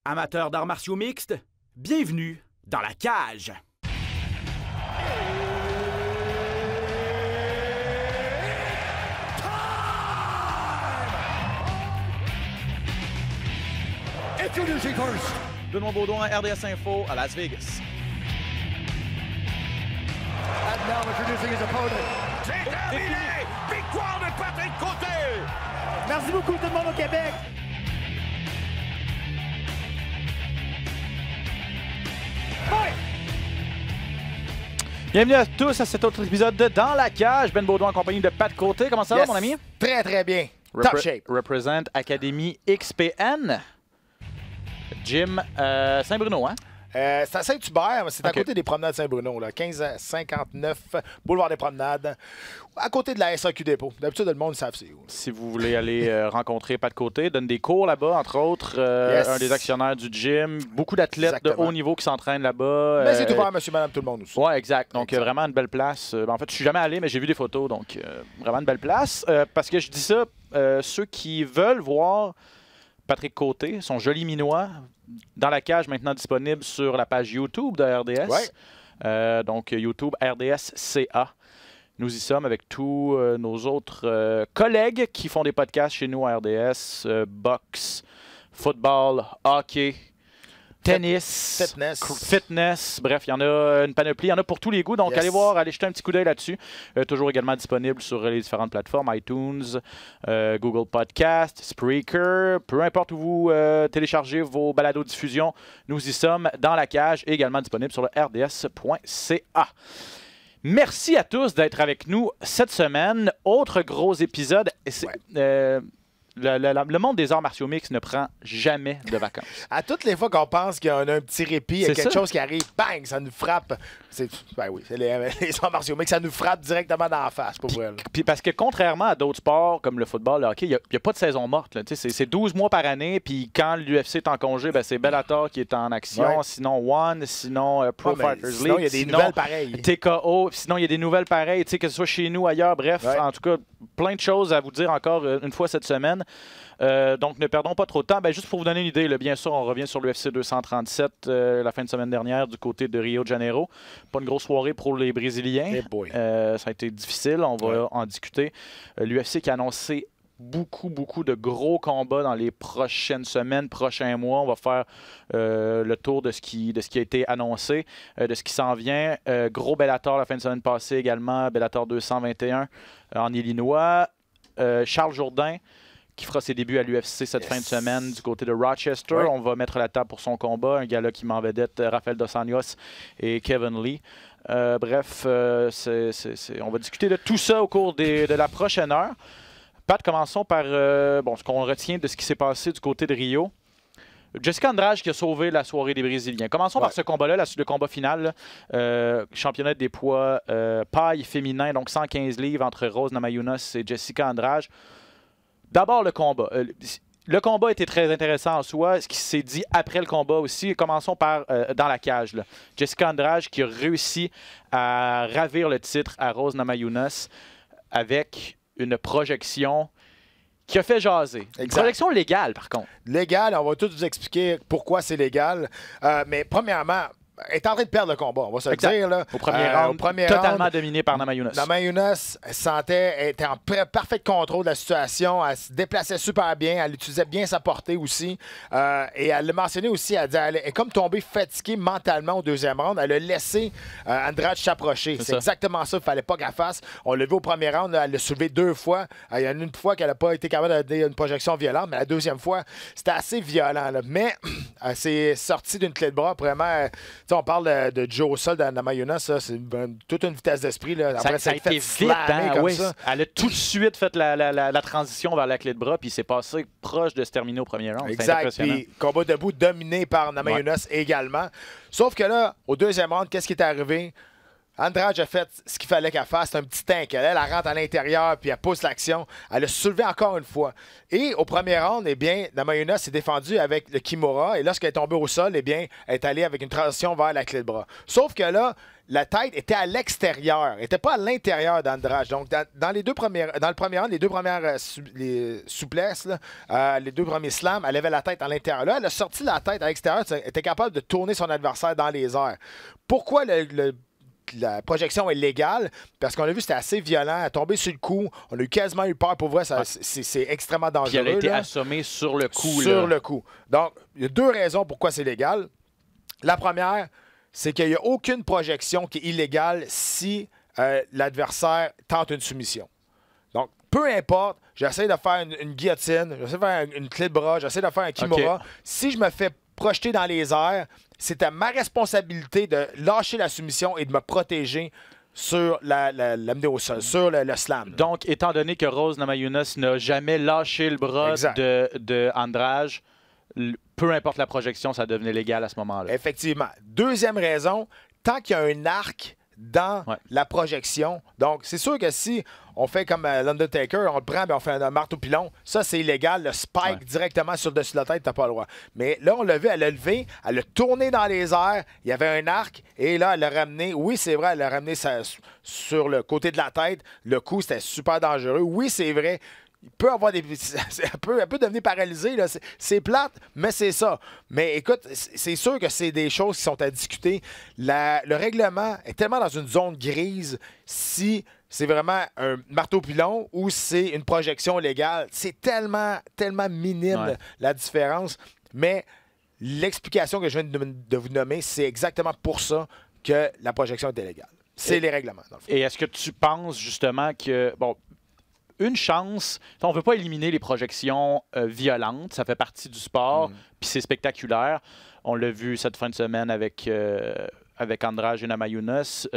Amateurs d'arts martiaux mixtes, bienvenue dans la cage. Introducing first, Benoît Baudouin, RDS Info à Las Vegas. and now introducing his opponent. C'est terminé! Victoire de Patrick Côté! Merci beaucoup tout le monde au Québec. Bienvenue à tous à cet autre épisode de Dans la cage. Ben Baudouin en compagnie de Pat Côté. Comment ça va, Yes. mon ami? Très, très bien. Top shape. Represent Académie XPN. Jim Saint-Bruno, hein? C'est à Saint-Hubert, c'est à Ok. côté des promenades Saint-Bruno, là, 1559 Boulevard des Promenades, à côté de la SAQ Dépôt. D'habitude, le monde le savent c'est où. Si vous voulez aller rencontrer Pat Côté, donne des cours là-bas, entre autres. Yes. Un des actionnaires du gym. Beaucoup d'athlètes de Exactement. haut niveau qui s'entraînent là-bas. Mais c'est ouvert, monsieur, madame, tout le monde aussi. Ouais, exact. Donc, Exact. vraiment une belle place. En fait, je suis jamais allé, mais j'ai vu des photos. Donc, vraiment une belle place. Parce que je dis ça, ceux qui veulent voir Patrick Côté, son joli minois, dans la cage, maintenant disponible sur la page YouTube de RDS. Ouais. Donc, YouTube RDS-CA. Nous y sommes avec tous nos autres collègues qui font des podcasts chez nous à RDS. Boxe, football, hockey, tennis, fitness. Bref, il y en a une panoplie. Il y en a pour tous les goûts. Donc, Yes. allez voir, allez jeter un petit coup d'œil là-dessus. Toujours également disponible sur les différentes plateformes, iTunes, Google Podcast, Spreaker. Peu importe où vous téléchargez vos balados-diffusions, nous y sommes dans la cage et également disponible sur le rds.ca. Merci à tous d'être avec nous cette semaine. Autre gros épisode. Et c'est, le monde des arts martiaux mixtes ne prend jamais de vacances. À toutes les fois qu'on pense qu'il y a un petit répit, il y a C'est quelque ça. chose qui arrive, bang, ça nous frappe. Ben oui, c'est les arts martiaux, mais que ça nous frappe directement dans la face, pour vrai. Là. Puis parce que contrairement à d'autres sports comme le football, le hockey, il n'y a pas de saison morte. Là. Tu sais, c'est 12 mois par année. Puis quand l'UFC est en congé, ben, c'est Bellator qui est en action. Ouais. Sinon One, sinon Pro Ouais, mais Fighters sinon, League. il y a des sinon nouvelles pareilles. TKO. Sinon, il y a des nouvelles pareilles, tu sais, que ce soit chez nous, ailleurs. Bref, Ouais. en tout cas, plein de choses à vous dire encore une fois cette semaine. Donc, ne perdons pas trop de temps. Ben, juste pour vous donner une idée, là, bien sûr, on revient sur l'UFC 237 la fin de semaine dernière du côté de Rio de Janeiro. Pas une grosse soirée pour les Brésiliens. Eh boy. Ça a été difficile, on va en discuter. L'UFC qui a annoncé beaucoup de gros combats dans les prochaines semaines, prochains mois. On va faire le tour de ce qui a été annoncé, de ce qui s'en vient. Gros Bellator la fin de semaine passée également, Bellator 221 en Illinois. Charles Jourdain qui fera ses débuts à l'UFC cette fin de semaine du côté de Rochester. Ouais. On va mettre la table pour son combat. Un gars-là qui m'en vedette, Rafael Dos Anjos et Kevin Lee. Bref, on va discuter de tout ça au cours de la prochaine heure. Pat, commençons par ce qu'on retient de ce qui s'est passé du côté de Rio. Jessica Andrade qui a sauvé la soirée des Brésiliens. Commençons par ce combat-là, le combat final. Championnat des poids paille féminin, donc 115 livres entre Rose Namajunas et Jessica Andrade. D'abord, le combat. Le combat était très intéressant en soi. Ce qui s'est dit après le combat aussi. Commençons par dans la cage. Là. Jessica Andrade qui a réussi à ravir le titre à Rose Namajunas avec une projection qui a fait jaser. Une Exact. projection légale, par contre. Légal, on va tout vous expliquer pourquoi c'est légal. Mais premièrement, elle est en train de perdre le combat, on va se le Exact. dire. Là. Au premier round, totalement dominé par Namajunas. Namajunas elle était en parfait contrôle de la situation. Elle se déplaçait super bien. Elle utilisait bien sa portée aussi. Et elle l'a mentionné aussi. Elle dit elle est comme tombée fatiguée mentalement au deuxième round. Elle a laissé Andrade s'approcher. C'est ça. exactement ça. Il ne fallait pas qu'elle fasse. On l'a vu au premier round. Là, elle l'a soulevé 2 fois. Il y en a une fois qu'elle n'a pas été capable de donner une projection violente. Mais la deuxième fois, c'était assez violent. Là. Mais elle s'est sortie d'une clé de bras. Vraiment, on parle de Joe Sol dans Namajunas. C'est toute une vitesse d'esprit. Là. Après, Ça a s'est fait été vite, slammer hein? comme Oui, ça. elle a tout de suite fait la transition vers la clé de bras, puis c'est passé proche de se terminer au premier round. C'est Exact. impressionnant. Puis combat debout dominé par Namajunas également. Sauf que là, au deuxième round, qu'est-ce qui est arrivé? Andrade a fait ce qu'il fallait qu'elle fasse. C'est un petit tank. Elle rentre à l'intérieur, puis elle pousse l'action. Elle a soulevé encore une fois. Et au premier round, eh bien, Namajunas s'est défendue avec le Kimura. Et lorsqu'elle est tombée au sol, eh bien, elle est allée avec une transition vers la clé de bras. Sauf que là, la tête était à l'extérieur. Elle n'était pas à l'intérieur d'Andrade. Donc, dans le premier round, les deux premières souplesses, là, les deux premiers slams, elle avait la tête à l'intérieur. Là, elle a sorti la tête à l'extérieur. Elle était capable de tourner son adversaire dans les airs. Pourquoi la projection est légale? Parce qu'on a vu, c'était assez violent. Elle est tombée sur le coup. On a quasiment eu peur. Pour vrai, c'est extrêmement dangereux. Puis elle a été là. assommée sur le coup. Sur le coup. Donc, il y a deux raisons pourquoi c'est légal. La première, c'est qu'il n'y a aucune projection qui est illégale si l'adversaire tente une soumission. Donc, peu importe, j'essaie de faire une guillotine, j'essaie de faire une clé de bras, j'essaie de faire un kimura. Okay. Si je me fais projeter dans les airs, c'est à ma responsabilité de lâcher la soumission et de me protéger sur l'amener au sol, sur le slam. Là. Donc, étant donné que Rose Namajunas n'a jamais lâché le bras de Andrade, peu importe la projection, ça devenait légal à ce moment-là. Effectivement. Deuxième raison, tant qu'il y a un arc dans la projection, donc c'est sûr que si on fait comme l'Undertaker, on le prend et on fait un marteau-pilon, ça c'est illégal, le spike directement sur le dessus de la tête, t'as pas le droit. Mais là, on l'a vu, elle a levé, elle a tourné dans les airs, il y avait un arc, et là, elle l'a ramené, oui c'est vrai, elle l'a ramené sur le côté de la tête, le coup c'était super dangereux, oui c'est vrai, il peut avoir elle peut devenir paralysée, là. C'est plate, mais c'est ça. Mais écoute, c'est sûr que c'est des choses qui sont à discuter. Le règlement est tellement dans une zone grise si c'est vraiment un marteau-pilon ou c'est une projection légale. C'est tellement minime la différence. Mais l'explication que je viens de vous nommer, c'est exactement pour ça que la projection est illégale. C'est les règlements, dans le fond. Et est-ce que tu penses justement que... bon, une chance, on ne veut pas éliminer les projections violentes, ça fait partie du sport, puis c'est spectaculaire. On l'a vu cette fin de semaine avec Andrade et Namajunas.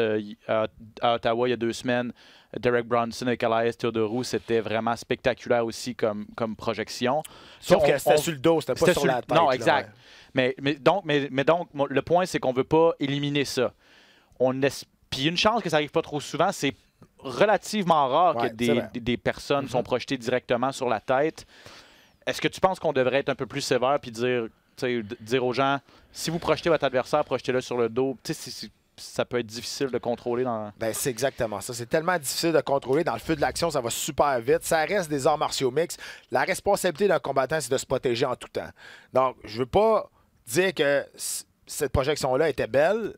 À Ottawa, il y a 2 semaines, Derek Bronson et Elias Theodorou, c'était vraiment spectaculaire aussi comme projection. Sauf que c'était sur le dos, c'était pas sur la tête. Non, exact. Là, mais donc, le point, c'est qu'on ne veut pas éliminer ça. Puis une chance que ça n'arrive pas trop souvent, c'est relativement rare que des personnes sont projetées directement sur la tête. Est-ce que tu penses qu'on devrait être un peu plus sévère puis dire aux gens, si vous projetez votre adversaire, projetez-le sur le dos? Ça peut être difficile de contrôler. Ben, c'est exactement ça. C'est tellement difficile de contrôler. Dans le feu de l'action, ça va super vite. Ça reste des arts martiaux mixtes. La responsabilité d'un combattant, c'est de se protéger en tout temps. Donc, je veux pas dire que... cette projection-là était belle.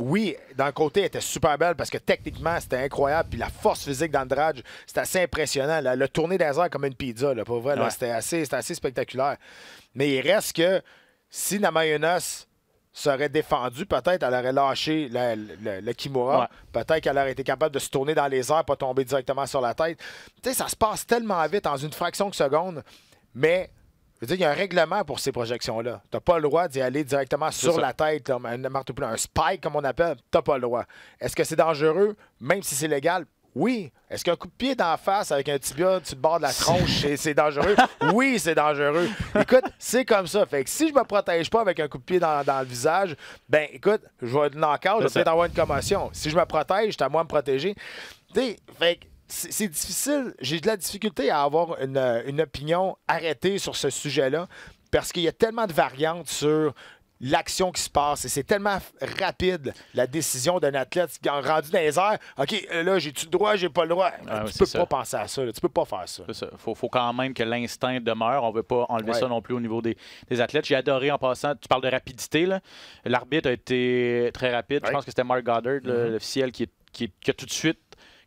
Oui, d'un côté, elle était super belle parce que techniquement, c'était incroyable. Puis la force physique d'Andrade, c'était assez impressionnant. Le tourner des airs comme une pizza, là, pour vrai, là, c'était assez spectaculaire. Mais il reste que si Namajunas serait défendue, peut-être elle aurait lâché le Kimura. Peut-être qu'elle aurait été capable de se tourner dans les airs, pas tomber directement sur la tête. Tu sais, ça se passe tellement vite en une fraction de seconde. Mais... je veux dire, il y a un règlement pour ces projections-là. Tu n'as pas le droit d'y aller directement sur la tête, comme un spike, comme on appelle. Tu n'as pas le droit. Est-ce que c'est dangereux, même si c'est légal? Oui. Est-ce qu'un coup de pied d'en face avec un tibia sur le bord de la tronche, c'est dangereux? Oui, c'est dangereux. Écoute, c'est comme ça. Fait que si je me protège pas avec un coup de pied dans le visage, ben écoute, je vais être knock-out, je vais peut-être avoir une commotion. Si je me protège, c'est à moi de me protéger. Tu sais, fait que c'est difficile. J'ai de la difficulté à avoir une opinion arrêtée sur ce sujet-là parce qu'il y a tellement de variantes sur l'action qui se passe et c'est tellement rapide, la décision d'un athlète qui est rendu dans les airs. OK, là, j'ai-tu le droit, j'ai pas le droit. Tu peux pas penser à ça. Là. Tu peux pas faire ça. Il faut quand même que l'instinct demeure. On veut pas enlever ça non plus au niveau des athlètes. J'ai adoré en passant. Tu parles de rapidité. L'arbitre a été très rapide. Je pense que c'était Mark Goddard, l'officiel, qui a tout de suite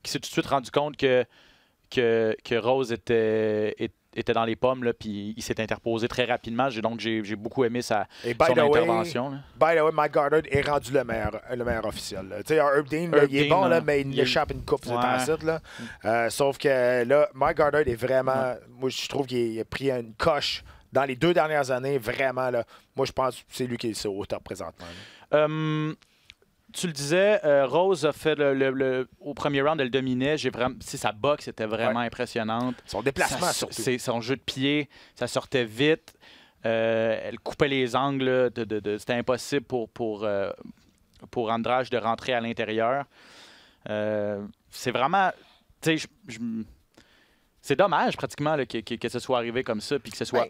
qui s'est tout de suite rendu compte que Rose était dans les pommes, là, puis il s'est interposé très rapidement. Donc, j'ai beaucoup aimé son intervention. By the way, Mike Goddard est rendu le meilleur officiel. Tu sais, Herb Dean, il est bon, là, mais il échappe une coupe de temps. Sauf que là, Mike Goddard est vraiment... Moi, je trouve qu'il a pris une coche dans les 2 dernières années, vraiment. Là, moi, je pense que c'est lui qui est au top présentement. Tu le disais, Rose a fait au premier round, elle dominait. Sa boxe était vraiment impressionnante. Son déplacement, surtout. Son jeu de pied, ça sortait vite. Elle coupait les angles. C'était impossible pour pour Andrade de rentrer à l'intérieur. C'est vraiment... C'est dommage, pratiquement, là, que ce soit arrivé comme ça, puis que ce soit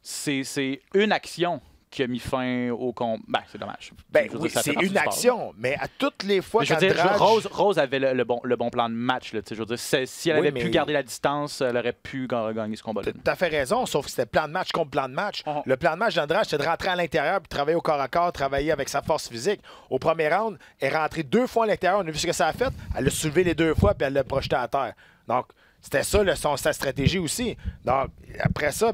c'est une action qui a mis fin au combat. Ben, c'est dommage. Oui, c'est une action, mais à toutes les fois qu'Andrade... Rose avait le bon plan de match. Là, je veux dire, si elle avait pu garder la distance, elle aurait pu gagner ce combat-là. Tu as fait raison, sauf que c'était plan de match contre plan de match. Le plan de match d'Andrade, c'était de rentrer à l'intérieur puis travailler au corps à corps, travailler avec sa force physique. Au premier round, elle est rentrée 2 fois à l'intérieur. On a vu ce que ça a fait. Elle l'a soulevé les 2 fois puis elle l'a projeté à terre. Donc, c'était ça sa stratégie aussi. Donc, après ça,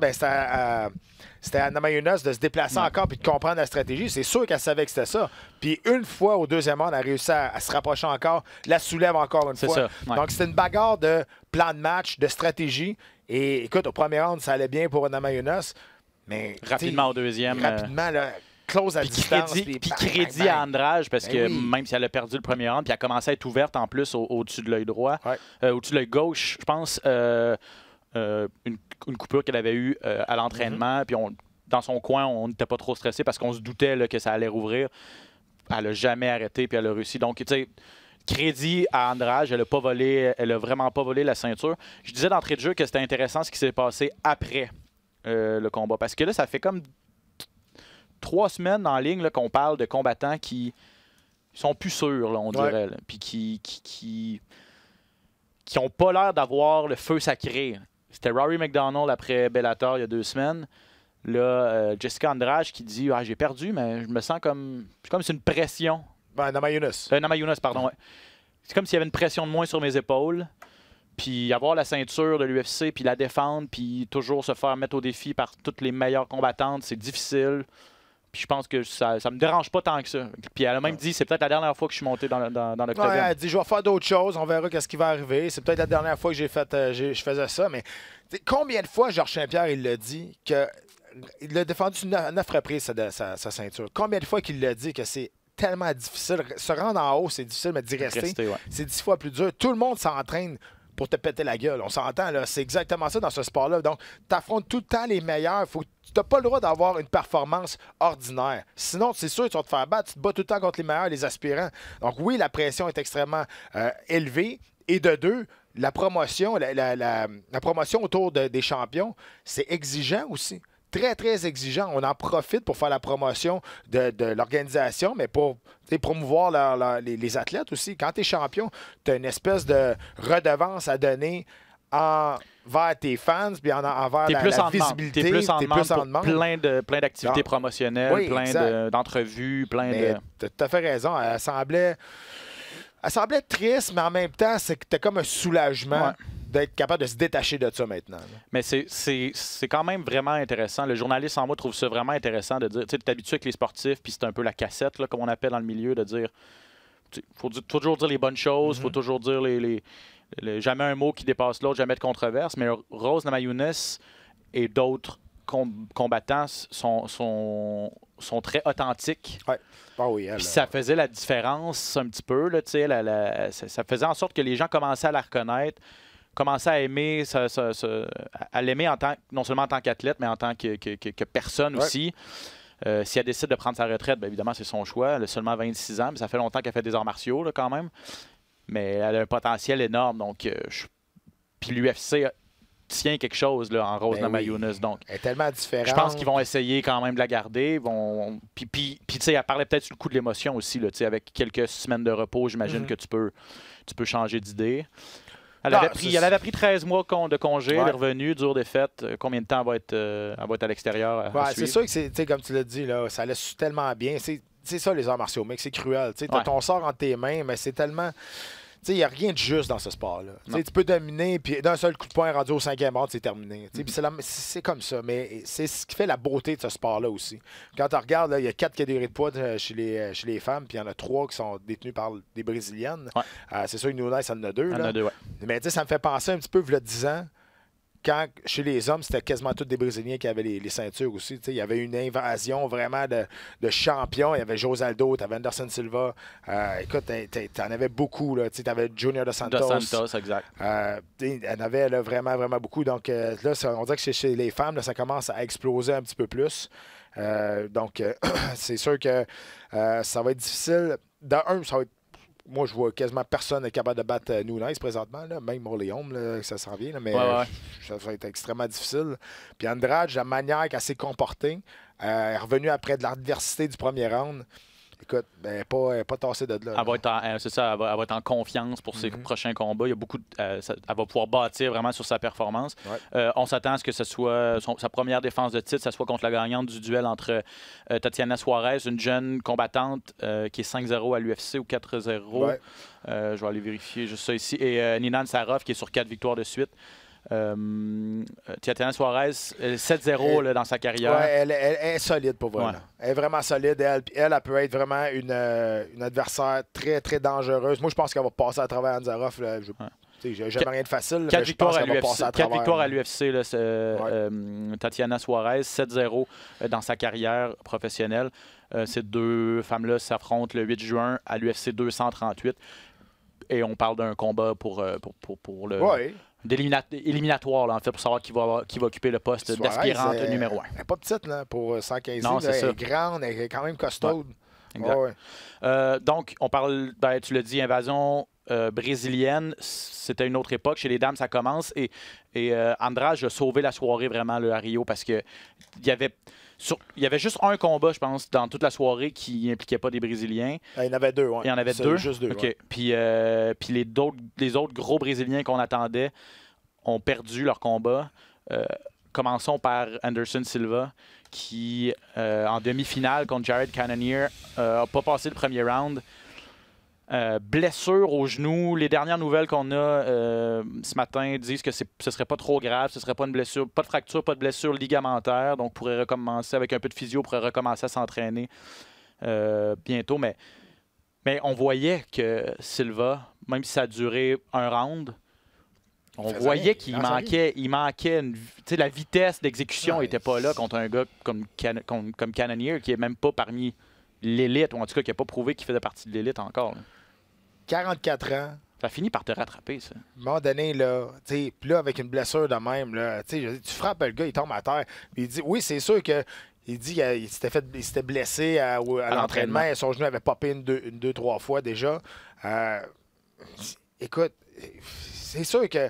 c'était à Namajunas de se déplacer encore puis de comprendre la stratégie. C'est sûr qu'elle savait que c'était ça. Puis une fois, au deuxième round, elle a réussi à se rapprocher encore, la soulève encore une fois. Donc, c'était une bagarre de plan de match, de stratégie. Et écoute, au premier round, ça allait bien pour Namajunas. Mais rapidement au deuxième. Rapidement, là, close à distance. Puis crédit à Andrade, parce que même si elle a perdu le premier round, puis elle a commencé à être ouverte en plus au-dessus de l'œil droit, au-dessus de l'œil gauche, je pense, une coupure qu'elle avait eue à l'entraînement. Puis dans son coin, on n'était pas trop stressé parce qu'on se doutait là, que ça allait rouvrir. Elle n'a jamais arrêté, puis elle a réussi. Donc, tu sais, crédit à Andrade, elle a vraiment pas volé la ceinture. Je disais d'entrée de jeu que c'était intéressant ce qui s'est passé après le combat. Parce que là, ça fait comme 3 semaines en ligne qu'on parle de combattants qui sont plus sûrs, là, on dirait. Là, puis qui n'ont pas l'air d'avoir le feu sacré. C'était Rory McDonald après Bellator il y a 2 semaines. Là, Jessica Andrade qui dit « j'ai perdu, mais je me sens comme c'est une pression. » Namajunas. Namajunas, pardon. Ouais. C'est comme s'il y avait une pression de moins sur mes épaules. Puis avoir la ceinture de l'UFC, puis la défendre, puis toujours se faire mettre au défi par toutes les meilleures combattantes, c'est difficile. Puis je pense que ça me dérange pas tant que ça. Puis elle a même dit, c'est peut-être la dernière fois que je suis monté dans l'octogone. Ouais, elle a dit, je vais faire d'autres choses, on verra ce qui va arriver. C'est peut-être la dernière fois que je faisais ça, mais combien de fois Georges Saint-Pierre, il l'a dit, qu'il a défendu 9 reprises sa ceinture. Combien de fois qu'il l'a dit que c'est tellement difficile. Se rendre en haut, c'est difficile, mais d'y rester, c'est 10 fois plus dur. Tout le monde s'entraîne pour te péter la gueule. On s'entend, là. C'est exactement ça dans ce sport-là. Donc, tu affrontes tout le temps les meilleurs. Tu n'as pas le droit d'avoir une performance ordinaire. Sinon, c'est sûr que tu vas te faire battre. Tu te bats tout le temps contre les meilleurs, les aspirants. Donc, oui, la pression est extrêmement élevée. Et de 2, la promotion, la promotion autour des champions, c'est exigeant aussi. Très, très exigeant. On en profite pour faire la promotion de l'organisation, mais pour promouvoir les athlètes aussi. Quand tu es champion, tu as une espèce de redevance à donner envers tes fans, puis envers la visibilité. Tu es plus en demande pour plein d'activités promotionnelles, plein d'entrevues, Tu as tout à fait raison. Elle semblait triste, mais en même temps, c'était comme un soulagement d'être capable de se détacher de ça maintenant. Là. Mais c'est quand même vraiment intéressant. Le journaliste en moi trouve ça vraiment intéressant de dire, tu sais, tu es habitué avec les sportifs, puis c'est un peu la cassette, là, comme on appelle dans le milieu, de dire, faut toujours dire les bonnes choses, faut toujours dire jamais un mot qui dépasse l'autre, jamais de controverse. Mais Rose Namajunas et d'autres combattants sont très authentiques. Ouais. Oh oui, puis ça faisait la différence un petit peu. Là, ça faisait en sorte que les gens commençaient à la reconnaître, commençaient à aimer, à l'aimer non seulement en tant qu'athlète, mais en tant que personne aussi. Si elle décide de prendre sa retraite, bien évidemment, c'est son choix. Elle a seulement 26 ans, mais ça fait longtemps qu'elle fait des arts martiaux là, quand même. Mais elle a un potentiel énorme. Donc, puis l'UFC tient quelque chose là, en Rose Namajunas. Donc, elle est tellement différente. Je pense qu'ils vont essayer quand même de la garder. Puis tu sais, elle parlait peut-être sur le coup de l'émotion aussi. Là, avec quelques semaines de repos, j'imagine que tu peux changer d'idée. Elle avait pris 13 mois de congé, elle est revenue, dure défaite. Combien de temps elle va être à l'extérieur? C'est sûr que, comme tu l'as dit, là, ça laisse tellement bien. C'est ça, les arts martiaux, mec, c'est cruel. Tu as ton sort entre tes mains, mais c'est tellement... Il n'y a rien de juste dans ce sport-là. Tu peux dominer, puis d'un seul coup de poing rendu au 5e round, c'est terminé. C'est comme ça, mais c'est ce qui fait la beauté de ce sport-là aussi. Quand tu regardes, il y a 4 catégories de poids chez les femmes, puis il y en a 3 qui sont détenues par des Brésiliennes. C'est sûr que Nunes, ça en a 2. Il y en a 2, Mais ça me fait penser un petit peu, il y a 10 ans, quand chez les hommes, c'était quasiment tous des Brésiliens qui avaient les ceintures aussi. Il y avait une invasion vraiment de champions. Il y avait José Aldo, tu avais Anderson Silva. Écoute, tu en avais beaucoup. Tu avais Junior Dos Santos. Dos Santos, exact. Il y en avait là, vraiment, vraiment beaucoup. Donc là, on dirait que chez les femmes, là, ça commence à exploser un petit peu plus. Donc, c'est sûr que ça va être difficile. D'un, ça va être. Moi, je vois quasiment personne est capable de battre Nunes présentement, là. Même Morleone, là, ça s'en vient, là, mais ça va être extrêmement difficile. Puis Andrade, la manière qu'elle s'est comportée, est revenue après de l'adversité du premier round. Écoute, ben, pas tassée de là. C'est ça, elle va être en confiance pour ses prochains combats. Il y a beaucoup elle va pouvoir bâtir vraiment sur sa performance. Ouais. On s'attend à ce que ce soit sa première défense de titre, ça soit contre la gagnante du duel entre Tatiana Suarez, une jeune combattante qui est 5-0 à l'UFC ou 4-0. Ouais. Je vais aller vérifier juste ça ici. Et Ninan Sarov qui est sur 4 victoires de suite. Tatiana Suarez, 7-0 là, dans sa carrière. Ouais, elle est solide pour vrai. Ouais. Elle est vraiment solide. Elle peut être vraiment une adversaire très, très dangereuse. Moi, je pense qu'elle va passer à travers Anzarov. J'ai jamais rien de facile. 4 victoires à l'UFC. l'UFC, Tatiana Suarez, 7-0 dans sa carrière professionnelle. Ces deux femmes-là s'affrontent le 8 juin à l'UFC 238. Et on parle d'un combat pour le... Ouais. Éliminatoire, là, en fait, pour savoir qui va occuper le poste d'aspirante numéro 1. Elle n'est pas petite là, pour 115 non, là, elle est grande, elle est quand même costaude. Ouais, exact. Donc, on parle, tu l'as dit, invasion brésilienne. C'était une autre époque. Chez les dames, ça commence. Et Andrade a sauvé la soirée vraiment là, à Rio parce que il y avait juste un combat, je pense, dans toute la soirée qui impliquait pas des Brésiliens. Il y en avait deux, oui. Il y en avait deux? Juste deux, OK. Ouais. Puis les autres gros Brésiliens qu'on attendait ont perdu leur combat. Commençons par Anderson Silva, qui, en demi-finale contre Jared Cannonier, n'a pas passé le premier round. Blessure au genou. Les dernières nouvelles qu'on a ce matin disent que ce serait pas trop grave, ce serait pas une blessure, pas de fracture, pas de blessure ligamentaire, donc pourrait recommencer avec un peu de physio, pourrait recommencer à s'entraîner bientôt. Mais on voyait que Silva, même si ça a duré un round, on voyait qu'il manquait la vitesse d'exécution n'était pas là contre un gars comme Cannonier, qui est même pas parmi l'élite, ou en tout cas qui n'a pas prouvé qu'il faisait partie de l'élite encore. Là. 44 ans. Ça finit par te rattraper, ça. À un moment donné, là, puis là, avec une blessure de même, là, tu frappes le gars, il tombe à terre. Puis il dit, oui, c'est sûr que il dit qu'il s'était blessé à l'entraînement. Et son genou avait popé une, deux, trois fois déjà. Écoute, c'est sûr que,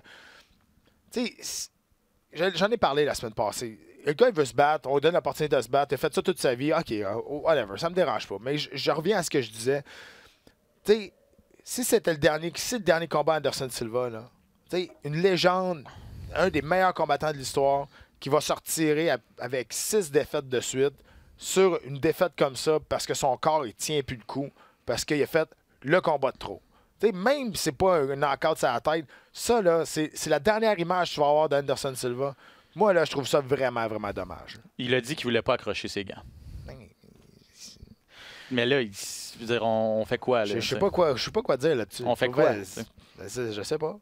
j'en ai parlé la semaine passée. Le gars, il veut se battre, on lui donne l'opportunité de se battre, il a fait ça toute sa vie, OK, whatever, ça me dérange pas. Mais je reviens à ce que je disais. Tu sais, si c'était le dernier combat Anderson Silva, là, une légende, un des meilleurs combattants de l'histoire, qui va sortir avec 6 défaites de suite, sur une défaite comme ça, parce que son corps, il tient plus le coup, parce qu'il a fait le combat de trop. T'sais, même si c'est pas un knockout sur la tête, ça, là, c'est la dernière image que tu vas avoir d'Anderson Silva. Moi, là, je trouve ça vraiment, vraiment dommage. Il a dit qu'il voulait pas accrocher ses gants. Mais là, je veux dire, on fait quoi, là? Je sais pas quoi dire là-dessus. On fait quoi? Je sais pas.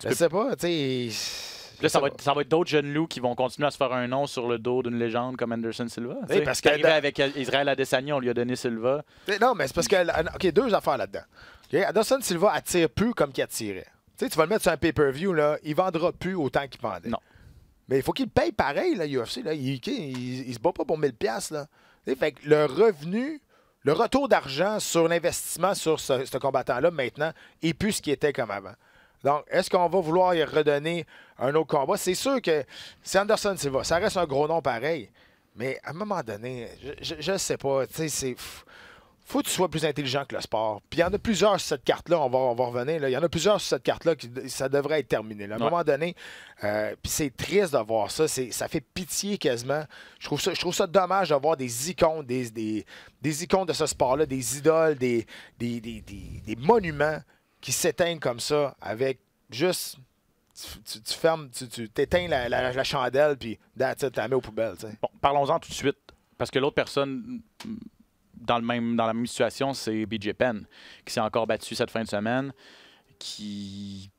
Je sais pas, tu sais. Là, ça va être d'autres jeunes loups qui vont continuer à se faire un nom sur le dos d'une légende comme Anderson Silva. Oui, parce que avec Israël Adesanya, on lui a donné Silva. Non, mais c'est parce que... OK, 2 affaires là-dedans. Okay? Anderson Silva attire plus comme qu'il attirait. Tu vas le mettre sur un pay-per-view, là, il vendra plus autant qu'il vendait. Non. Mais il faut qu'il paye pareil, là, UFC. Là. Il se bat pas pour 1000$. Là. Fait que le revenu, le retour d'argent sur l'investissement sur ce combattant-là, maintenant, est plus ce qu'il était comme avant. Donc, est-ce qu'on va vouloir y redonner un autre combat? C'est sûr que c'est Anderson Silva. Ça reste un gros nom pareil. Mais à un moment donné, je ne sais pas. Tu sais, faut que tu sois plus intelligent que le sport. Puis il y en a plusieurs sur cette carte-là, on va revenir. Là. Il y en a plusieurs sur cette carte-là qui ça devrait être terminé. Là. À un moment donné, puis c'est triste de voir ça. Ça fait pitié quasiment. Je trouve ça dommage de voir des icônes, des icônes de ce sport-là, des idoles, des monuments qui s'éteignent comme ça avec juste... Tu fermes, tu t'éteins la chandelle, puis tu la mets aux poubelles. Bon, parlons-en tout de suite, parce que l'autre personne... dans la même situation, c'est BJ Penn, qui s'est encore battu cette fin de semaine, qui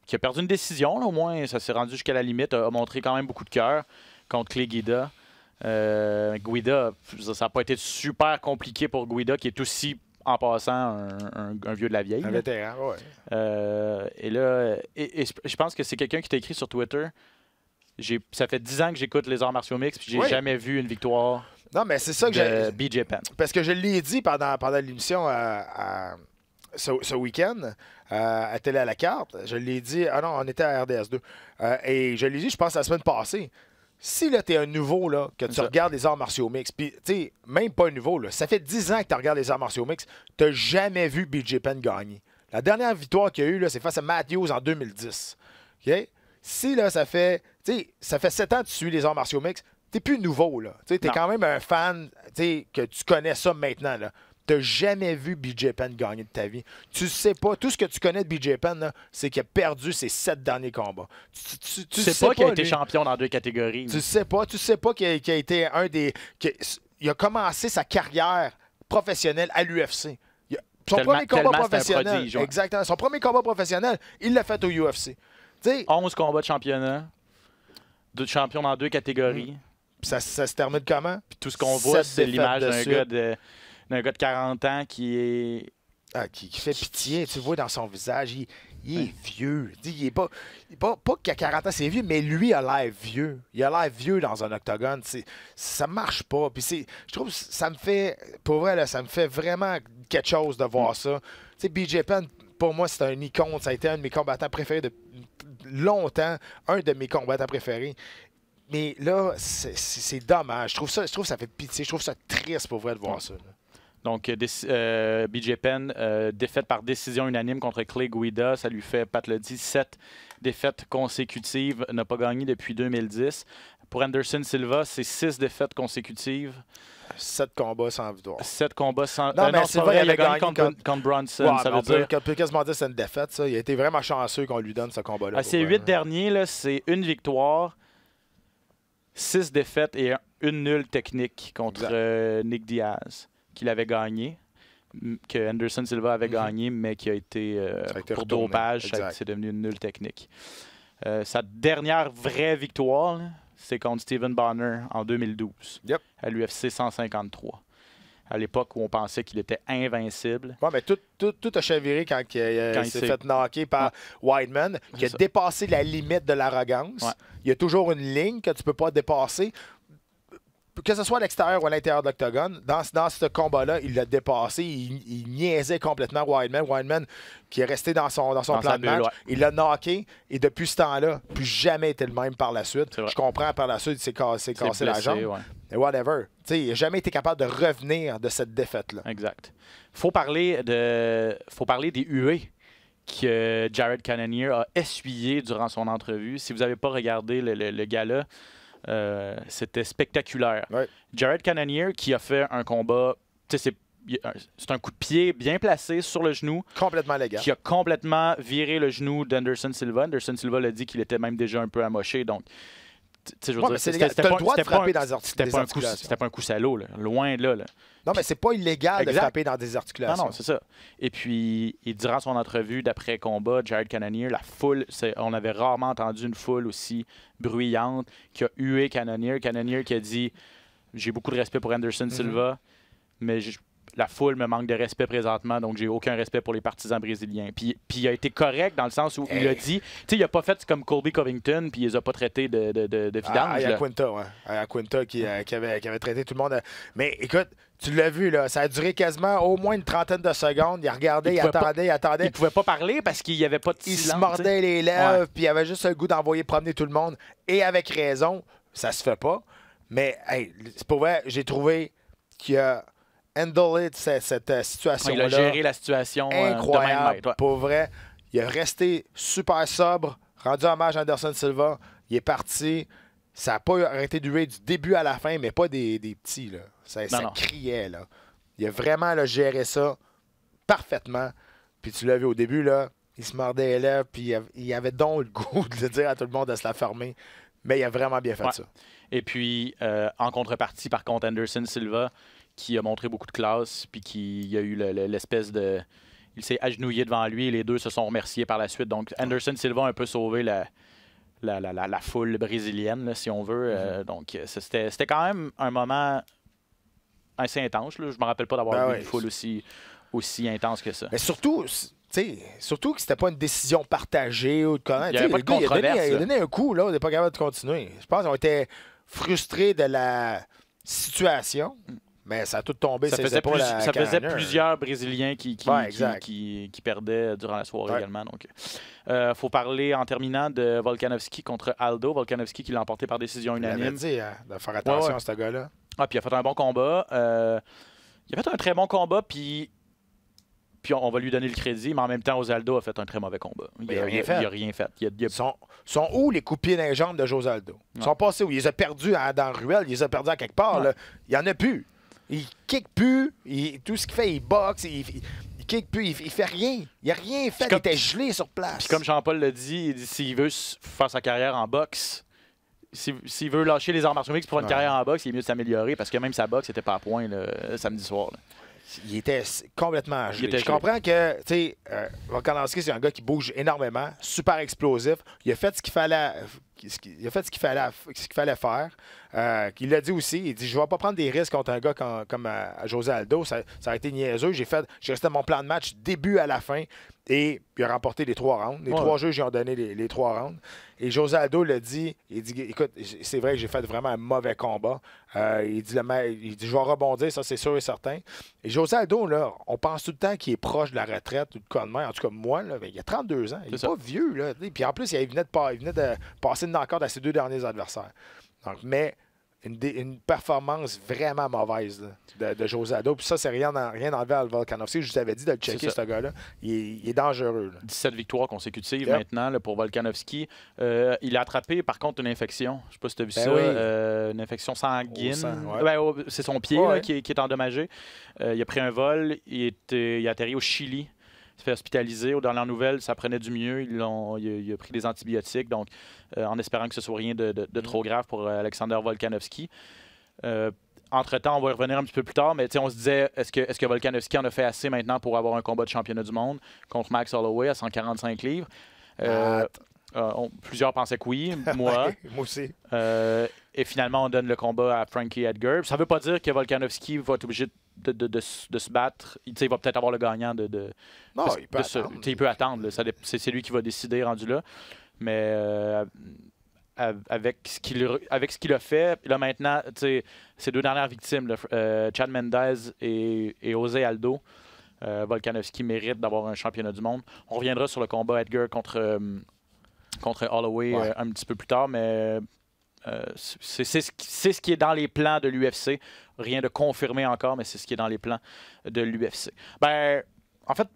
qui a perdu une décision, là, au moins, ça s'est rendu jusqu'à la limite, a montré quand même beaucoup de cœur contre Clay Guida. Guida, ça n'a pas été super compliqué pour Guida, qui est aussi, en passant, un vieux de la vieille. Un vétéran, ouais. Et là, je pense que c'est quelqu'un qui t'a écrit sur Twitter. Ça fait 10 ans que j'écoute les arts martiaux mixtes, puis j'ai jamais vu une victoire Non, mais c'est ça que de BJ Penn. Parce que je l'ai dit pendant l'émission ce week-end à Télé à la carte. Je l'ai dit. Ah non, on était à RDS2. Et je l'ai dit, je pense, la semaine passée. Si là, t'es un nouveau, là, que tu regardes les arts martiaux mixtes, puis, tu sais, même pas un nouveau, là, ça fait 10 ans que tu regardes les arts martiaux mixtes, t'as jamais vu BJ Penn gagner. La dernière victoire qu'il y a eu, là, c'est face à Matthews en 2010. OK? Si, là, ça fait 7 ans que tu suis les arts martiaux mixtes, t'es plus nouveau, là. Tu es quand même un fan, que tu connais ça maintenant, là. T'as jamais vu BJ Penn gagner de ta vie. Tu sais pas, tout ce que tu connais de BJ Penn, c'est qu'il a perdu ses 7 derniers combats. Tu sais pas qu'il a été champion dans 2 catégories. Tu sais pas qu'il a été un des... Il a commencé sa carrière professionnelle à l'UFC. Son premier combat professionnel. Prodige, ouais. Exactement. Son premier combat professionnel, il l'a fait au UFC. T'sais, 11 combats de championnat. 2 champions dans 2 catégories. Ça se termine comment? Puis tout ce qu'on voit, c'est l'image d'un gars de 40 ans qui est... qui fait pitié. Tu le vois dans son visage. Il est vieux. Il est pas qu'à 40 ans, c'est vieux, mais lui a l'air vieux. Il a l'air vieux dans un octogone. Ça marche pas. Puis je trouve que ça me fait... Pour vrai, là, ça me fait vraiment quelque chose de voir ça. Tu sais, BJ Penn, pour moi, c'est un icône. Ça a été un de mes combattants préférés de longtemps. Un de mes combattants préférés. Mais là, c'est dommage. Je trouve que ça fait pitié. Je trouve ça triste pour vrai de voir ça. Là. Donc, BJ Penn, défaite par décision unanime contre Clay Guida. Ça lui fait, Pat l'a dit, 7 défaites consécutives. N'a pas gagné depuis 2010. Pour Anderson Silva, c'est 6 défaites consécutives. 7 combats sans victoire. 7 combats sans... Non, mais c'est vrai, il a gagné contre Bronson. Ouais, ça veut dire... dire... On peut quasiment dire que c'est une défaite, ça. Il a été vraiment chanceux qu'on lui donne ce combat-là. Ces 8 derniers, là, c'est une victoire, 6 défaites et une nulle technique contre Nick Diaz, qu'il avait gagné, que Anderson Silva avait gagné, mais qui a été pour dopage, c'est devenu une nulle technique. Sa dernière vraie victoire, c'est contre Stephen Bonner en 2012, à l'UFC 153. À l'époque où on pensait qu'il était invincible. Oui, mais tout a chaviré quand il s'est fait knocker par Weidman, qui a dépassé la limite de l'arrogance. Ouais. Il y a toujours une ligne que tu ne peux pas dépasser. Que ce soit à l'extérieur ou à l'intérieur de l'octogone, dans ce combat-là, il l'a dépassé. Il niaisait complètement Weidman. Weidman, qui est resté dans son plan de match, il l'a knocké. Et depuis ce temps-là, plus jamais été le même par la suite. Je comprends, par la suite, il s'est cassé la jambe. Ouais. Et whatever. Il n'a jamais été capable de revenir de cette défaite-là. Exact. Faut parler des huées que Jared Cannonier a essuyé durant son entrevue. Si vous n'avez pas regardé le gala, c'était spectaculaire. Ouais. Jared Cannonier qui a fait un combat, c'est un coup de pied bien placé sur le genou. Complètement légal. Qui a complètement viré le genou d'Anderson Silva. Anderson Silva l'a dit qu'il était même déjà un peu amoché. Donc, je veux dire, c'était le droit de frapper dans des articulations. C'était pas un coup salaud, là. Loin de là. Non, mais c'est pas illégal de frapper dans des articulations. Non, c'est ça. Et puis, durant son entrevue d'après-combat, Jared Cannonier, la foule, on avait rarement entendu une foule aussi bruyante qui a hué Cannonier. Cannonier qui a dit « J'ai beaucoup de respect pour Anderson Silva, mais la foule me manque de respect présentement, donc j'ai aucun respect pour les partisans brésiliens. » Puis il a été correct dans le sens où il a dit, tu sais, il a pas fait comme Colby Covington, puis il les a pas traités de vidange. Quinta qui avait traité tout le monde. Mais écoute, tu l'as vu, là, ça a duré quasiment au moins une trentaine de secondes. Il regardait, il attendait. Il pouvait pas parler parce qu'il n'y avait pas de silence. Il se mordait les lèvres, puis il avait juste le goût d'envoyer promener tout le monde. Et avec raison, ça se fait pas. Mais, hey, c'est pour vrai, j'ai trouvé qu'il a handlé cette situation-là. Il a géré la situation incroyable. De même. Pour vrai, il est resté super sobre, rendu hommage à Anderson Silva. Il est parti. Ça n'a pas arrêté de durer du début à la fin, mais pas des petits. Là. Ça criait. Là. Il a vraiment géré ça parfaitement. Puis tu l'as vu au début, là, il se mordait les lèvres, puis il avait donc le goût de dire à tout le monde de se la fermer. Mais il a vraiment bien fait ça. Et puis, en contrepartie, par contre, Anderson Silva, qui a montré beaucoup de classe, puis qui a eu l'espèce de... il s'est agenouillé devant lui et les deux se sont remerciés par la suite. Donc, Anderson Silva a un peu sauvé la foule brésilienne, là, si on veut. Donc, c'était quand même un moment assez intense. Là. Je me rappelle pas d'avoir vu une foule aussi intense que ça. Mais surtout que c'était pas une décision partagée ou de comment. Il n'y avait pas de controverse. Il a donné un coup, là, on n'est pas capable de continuer. Je pense qu'on était frustrés de la situation, mais ça a tout tombé. Ça faisait plusieurs Brésiliens qui perdaient durant la soirée également. Donc, faut parler en terminant de Volkanovski contre Aldo. Volkanovski qui l'a emporté par décision unanime. Il a dit de faire attention à ce gars-là. Ah, puis il a fait un bon combat. Il a fait un très bon combat, puis on va lui donner le crédit, mais en même temps, Aldo a fait un très mauvais combat. Il a rien fait. Sont où les coups de pied dans les jambes de José Aldo? Ils sont passés où? Il les a perdus dans la ruelle, il les a perdus à quelque part. Là. Il n'y en a plus. Il kick plus. Tout ce qu'il fait, il boxe. Il kick plus. Il fait rien. Il n'a rien fait. Il était gelé sur place. Puis comme Jean-Paul l'a dit, il dit s'il veut faire sa carrière en boxe, s'il veut lâcher les arts martiaux mixtes pour une carrière en boxe, il est mieux de s'améliorer parce que même sa boxe n'était pas à point le samedi soir. Là. Il était complètement gelé. Je comprends que Volkanovski, c'est un gars qui bouge énormément, super explosif. Il a fait ce qu'il fallait, faire. Il l'a dit aussi. Il dit je ne vais pas prendre des risques contre un gars comme José Aldo. Ça a été niaiseux. J'ai resté à mon plan de match début à la fin. Et il a remporté les 3 rounds. Les 3 juges lui ont donné les 3 rounds. Et José Aldo l'a dit. Il dit écoute, c'est vrai que j'ai fait vraiment un mauvais combat. Il dit je vais rebondir, ça c'est sûr et certain. Et José Aldo, là, on pense tout le temps qu'il est proche de la retraite ou de quoi de même. En tout cas, moi, là, il a 32 ans. Il n'est pas vieux. Là. Puis en plus, il venait de passer une knock-out à ses 2 derniers adversaires. Donc, mais une performance vraiment mauvaise là, de José Aldo. Puis ça, c'est rien enlevé à Volkanovski. Je vous avais dit de le checker, ce gars-là. Il est dangereux. Là. 17 victoires consécutives maintenant là, pour Volkanovski. Il a attrapé, par contre, une infection. Je ne sais pas si tu as vu ça. Une infection sanguine. C'est son pied là, qui est endommagé. Il a pris un vol. Il a atterri au Chili. Il s'est fait hospitaliser. Aux dernières nouvelles, ça prenait du mieux. Il a pris des antibiotiques, donc en espérant que ce soit rien de trop grave pour Alexander Volkanovski. Entre-temps, on va y revenir un petit peu plus tard, mais on se disait, est-ce que Volkanovski en a fait assez maintenant pour avoir un combat de championnat du monde contre Max Holloway à 145 livres? Plusieurs pensaient que oui, moi. Moi aussi. Et finalement, on donne le combat à Frankie Edgar. Ça ne veut pas dire que Volkanovski va être obligé de se battre. Il va peut-être avoir le gagnant non, il peut attendre. Il peut attendre. C'est lui qui va décider rendu là. Mais avec ce qu'il a fait, là maintenant, ses 2 dernières victimes, là, Chad Mendez et José Aldo, Volkanovski mérite d'avoir un championnat du monde. On reviendra sur le combat Edgar contre Holloway un petit peu plus tard, mais c'est ce qui est dans les plans de l'UFC. Rien de confirmé encore, mais c'est ce qui est dans les plans de l'UFC. En fait,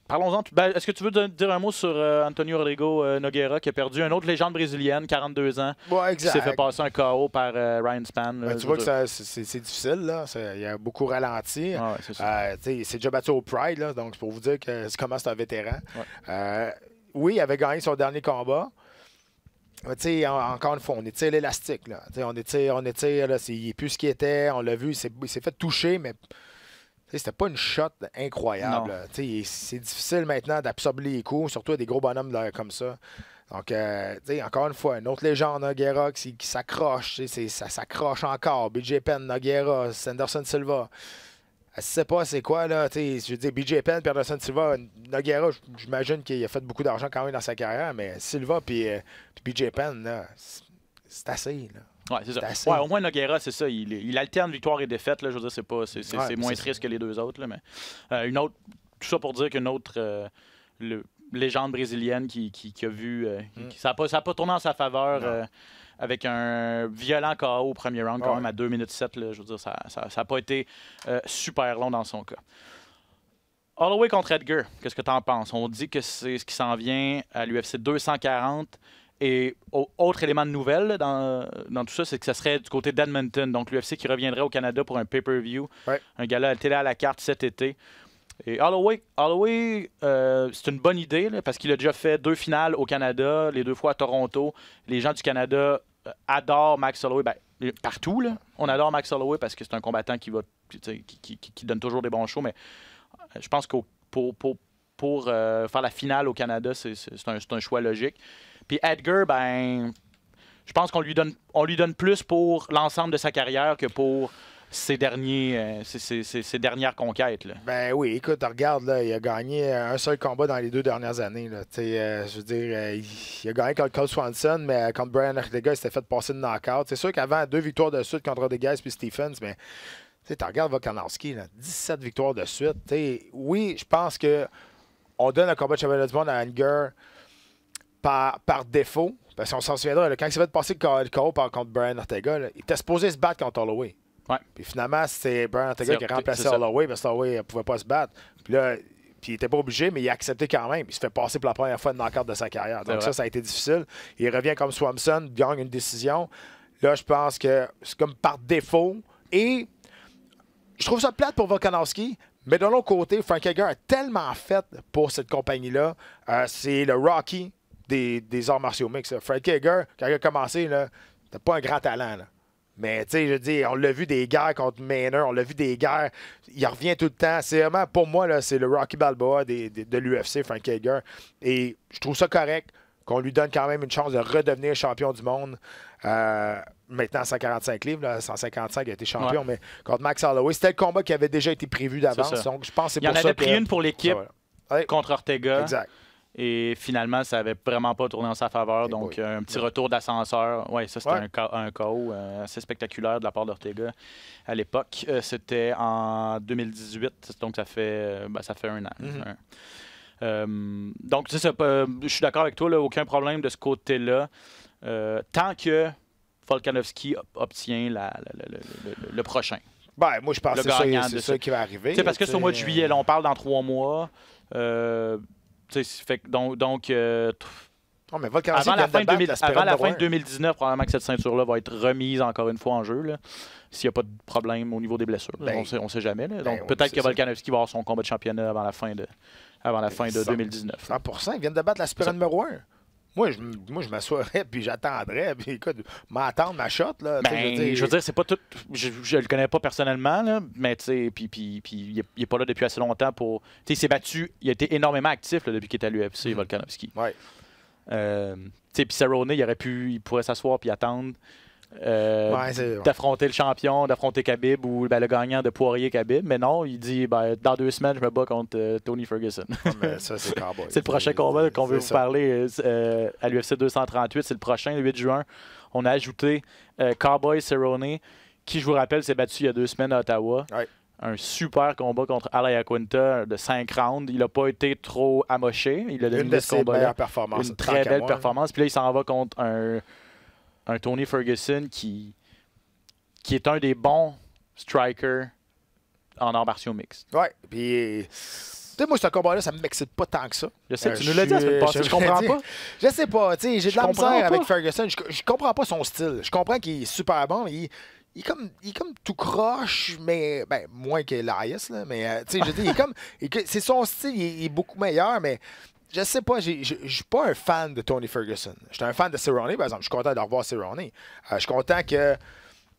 parlons-en. Est-ce que tu veux dire un mot sur Antonio Rodrigo Nogueira, qui a perdu une autre légende brésilienne, 42 ans, qui s'est fait passer un KO par Ryan Spann? Tu vois que c'est difficile. Là. Il a beaucoup ralenti. C'est déjà battu au Pride, là, donc c'est pour vous dire que comment c'est un vétéran. Oui, il avait gagné son dernier combat. Encore une fois, on étire l'élastique. Là. On étire, là, il n'est plus ce qu'il était. On l'a vu, il s'est fait toucher, mais c'était pas une shot incroyable. C'est difficile maintenant d'absorber les coups, surtout à des gros bonhommes là, comme ça. Donc, encore une fois, une autre légende, Nogueira, qui s'accroche. Ça s'accroche encore. BJ Penn, Nogueira, Anderson Silva. Je sais pas c'est quoi, là. Je veux dire, BJ Penn, Anderson Silva, Nogueira, j'imagine qu'il a fait beaucoup d'argent quand même dans sa carrière, mais Silva puis BJ Penn, là, c'est assez, là. Oui, c'est ça. Ouais, au moins, Nogueira, c'est ça. Il alterne victoire et défaite. Là, je veux dire, c'est moins triste que les 2 autres. Là, mais, tout ça pour dire qu'une autre légende brésilienne qui a vu... ça n'a pas tourné en sa faveur avec un violent KO au premier round, quand même à 2 minutes 7. Là, je veux dire, ça n'a pas été super long dans son cas. Holloway contre Edgar, qu'est-ce que tu en penses? On dit que c'est ce qui s'en vient à l'UFC 240. Et autre élément de nouvelle là, dans tout ça, c'est que ce serait du côté d'Edmonton. Donc l'UFC qui reviendrait au Canada pour un pay-per-view. Un gala à télé à la carte cet été. Et Holloway c'est une bonne idée là, parce qu'il a déjà fait 2 finales au Canada, les 2 fois à Toronto. Les gens du Canada adorent Max Holloway. Partout, là, on adore Max Holloway parce que c'est un combattant qui donne toujours des bons shows. Mais je pense que pour faire la finale au Canada, c'est un choix logique. Puis Edgar, ben, je pense qu'on lui donne plus pour l'ensemble de sa carrière que pour ses dernières conquêtes. Là. Ben oui, écoute, regarde, là, il a gagné un seul combat dans les 2 dernières années. Là. Je veux dire, il a gagné contre Cole Swanson, mais contre Brian Ortega, il s'était fait passer de knockout. C'est sûr qu'avant 2 victoires de suite contre Rodriguez puis Stephens, mais tu regardes Volkanovski, 17 victoires de suite. Oui, je pense que on donne un combat de championnat du monde à Anger par défaut. Parce qu'on s'en souviendra, là, quand il s'est fait passer le KO contre Brian Ortega, là, il était supposé se battre contre Holloway. Ouais. Puis finalement, c'est Brian Ortega qui a remplacé Holloway parce que Holloway ne pouvait pas se battre. Puis là, il n'était pas obligé, mais il a accepté quand même. Il se fait passer pour la première fois de knock-out de sa carrière. Donc ça a été difficile. Il revient comme Swanson, gagne une décision. Là, je pense que c'est comme par défaut. Et je trouve ça plate pour Volkanovski, mais de l'autre côté, Frank Edgar a tellement fait pour cette compagnie-là. C'est le Rocky des arts martiaux mixtes. Frank Edgar, quand il a commencé, c'était pas un grand talent. Là. Mais, tu sais, je dis, on l'a vu des guerres contre Maynard, on l'a vu des guerres. Il revient tout le temps. C'est vraiment, pour moi, là, c'est le Rocky Balboa de l'UFC, Frank Edgar. Et je trouve ça correct qu'on lui donne quand même une chance de redevenir champion du monde. Maintenant, 145 livres, là, 155, il a été champion, mais contre Max Holloway, c'était le combat qui avait déjà été prévu d'avance. Donc, je pense que c'est pour ça. Il en avait pris une pour l'équipe contre Ortega. Exact. Et finalement, ça n'avait vraiment pas tourné en sa faveur. Donc, un petit retour d'ascenseur. Oui, ça, c'était un KO assez spectaculaire de la part d'Ortega à l'époque. C'était en 2018, donc ça fait 1 an. Donc, c'est ça. Je suis d'accord avec toi, là, aucun problème de ce côté-là. Tant que Volkanovski obtient le prochain. Ben, moi, je pense que c'est ça qui va arriver. Parce que c'est au mois de juillet. Là, on parle dans 3 mois. Fait que donc avant la fin de 2019, probablement que cette ceinture-là va être remise encore une fois en jeu. S'il n'y a pas de problème au niveau des blessures. On ne sait jamais. Là. Donc peut-être que Volkanovski va avoir son combat de championnat avant la fin de 2019. 100%, ils viennent de battre l'aspirant numéro 1. Moi, je m'assoirais puis j'attendrais. Puis écoute, m'attendre ma shot. Là, je veux dire, c'est pas tout. Je le connais pas personnellement, là, mais tu sais, puis il est pas là depuis assez longtemps pour. Tu sais, il s'est battu. Il a été énormément actif là, depuis qu'il est à l'UFC, Volkanovski. Ouais. Tu sais, puis Cerrone, il pourrait s'asseoir puis attendre. D'affronter le champion, d'affronter Khabib ou le gagnant de Poirier-Khabib. Mais non, il dit dans 2 semaines, je me bats contre Tony Ferguson. Ça, c'est Cowboy. C'est le prochain combat qu'on veut vous parler à l'UFC 238. C'est le prochain, le 8 juin. On a ajouté Cowboy Cerrone, qui, je vous rappelle, s'est battu il y a 2 semaines à Ottawa. Ouais. Un super combat contre Al Iaquinta de 5 rounds. Il n'a pas été trop amoché. Il a donné une de ses meilleures performances. Une très belle performance. Puis là, il s'en va contre un Tony Ferguson qui est un des bons strikers en arts martiaux mixtes. Oui, puis... Tu sais, moi, ce combat-là, ça ne m'excite pas tant que ça. Je sais, tu nous l'as dit la semaine passée, je comprends pas. Je sais pas, tu sais, j'ai de la misère avec Ferguson. Je comprends pas son style. Je comprends qu'il est super bon, mais il est comme tout croche, mais moins qu'Elias, là. Mais, tu sais, je dis, c'est son style, il est beaucoup meilleur, mais... Je sais pas, je suis pas un fan de Tony Ferguson. Je suis un fan de Cerrone, par exemple. Je suis content de revoir Cerrone. Je suis content que, tu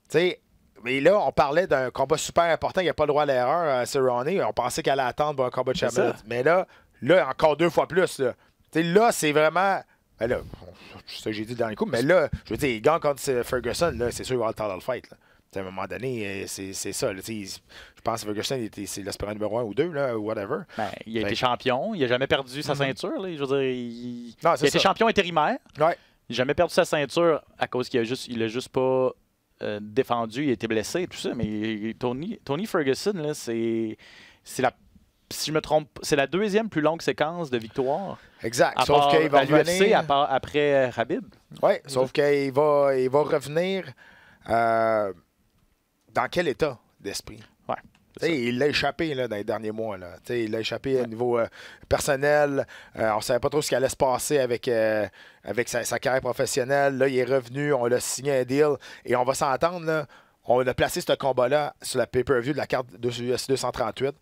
sais, mais là, on parlait d'un combat super important. Il n'y a pas le droit à l'erreur à Cerrone. On pensait qu'elle allait attendre pour un combat de championnat. Mais là, encore 2 fois plus. Là, là c'est vraiment... Ben là, c'est ça que j'ai dit dans les coups. Mais là, je veux dire, il gagne contre Ferguson. Là, c'est sûr qu'il va avoir le temps de le fight. Là. À un moment donné, c'est ça. Là, je pense que Ferguson, c'est l'aspirant numéro 1 ou 2, là, ou whatever. Il a été champion. Il n'a jamais perdu sa ceinture. Là. Je veux dire, il a été champion intérimaire. Ouais. Il n'a jamais perdu sa ceinture à cause qu'il a juste pas défendu. Il a été blessé et tout ça. Mais Tony Ferguson, là, c'est la... Si je me trompe, c'est la 2e plus longue séquence de victoire. Exact. Sauf qu'il va revenir... après Khabib. Oui, sauf qu'il va revenir... dans quel état d'esprit? Ouais, il l'a échappé là, dans les derniers mois. Là. Il l'a échappé au niveau personnel. On ne savait pas trop ce qui allait se passer avec sa carrière professionnelle. Là, il est revenu, on l'a signé un deal et on va s'entendre. Là, on a placé ce combat-là sur la pay-per-view de la carte de UFC 238.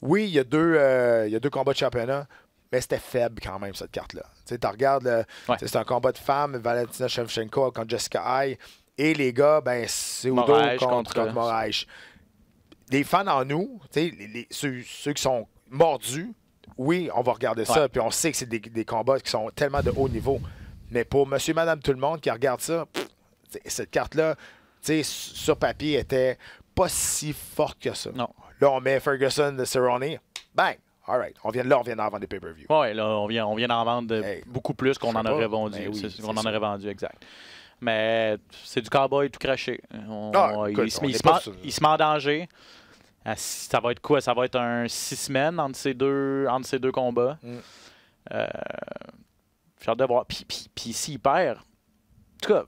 Oui, il y a deux combats de championnat, mais c'était faible quand même, cette carte-là. Tu regardes, c'est un combat de femmes, Valentina Shevchenko contre Jessica Eye. Et les gars, c'est Udo contre Moraes. Les fans en nous, ceux qui sont mordus, oui, on va regarder ça, puis on sait que c'est des combats qui sont tellement de haut niveau. Mais pour monsieur, madame, tout le monde qui regarde ça, cette carte-là, sur papier, était pas si forte que ça. Non. Là, on met Ferguson de Cerrone. Bang! All right. On vient d'en vendre des pay-per-view. Oui, là, on vient d'en vendre beaucoup plus qu'on en aurait vendu. Ben oui, On en aurait vendu, exact. Mais c'est du cowboy tout craché. Écoute, Il se met en danger. Ça va être quoi? Ça va être un 6 semaines entre ces deux combats. J'ai hâte de voir. Puis s'il perd, en tout cas,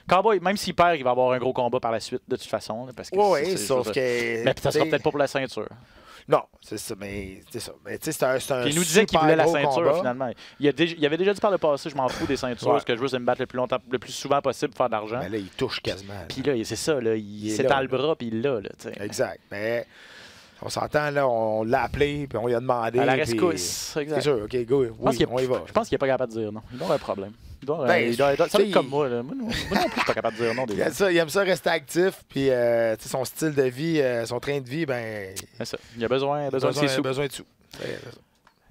Cowboy, même s'il perd, il va avoir un gros combat par la suite, de toute façon. Parce que oui, sauf que... Mais ça sera peut-être pas pour la ceinture. Non, c'est ça, mais c'est ça. Mais tu sais, c'est un Puis il nous disait qu'il voulait la ceinture, combat. finalement. Il avait déjà dit par le passé, je m'en fous des ceintures, ce que je veux, c'est me battre le plus souvent possible pour faire de l'argent. Mais là, il touche quasiment. Puis là, c'est ça, là, il s'étend le bras, puis il l'a. Exact. Mais on s'entend, là, on l'a appelé, puis on lui a demandé. À la rescousse, exact. C'est sûr, OK, go. Oui, on y va. Je pense qu'il n'est pas capable de dire non. Il doit avoir un problème. Ça va être comme moi. Là. Moi non plus, je suis pas capable de dire non. Il aime ça rester actif, puis son style de vie, son train de vie, c'est ça. Il a besoin de ses sous. Besoin de sous.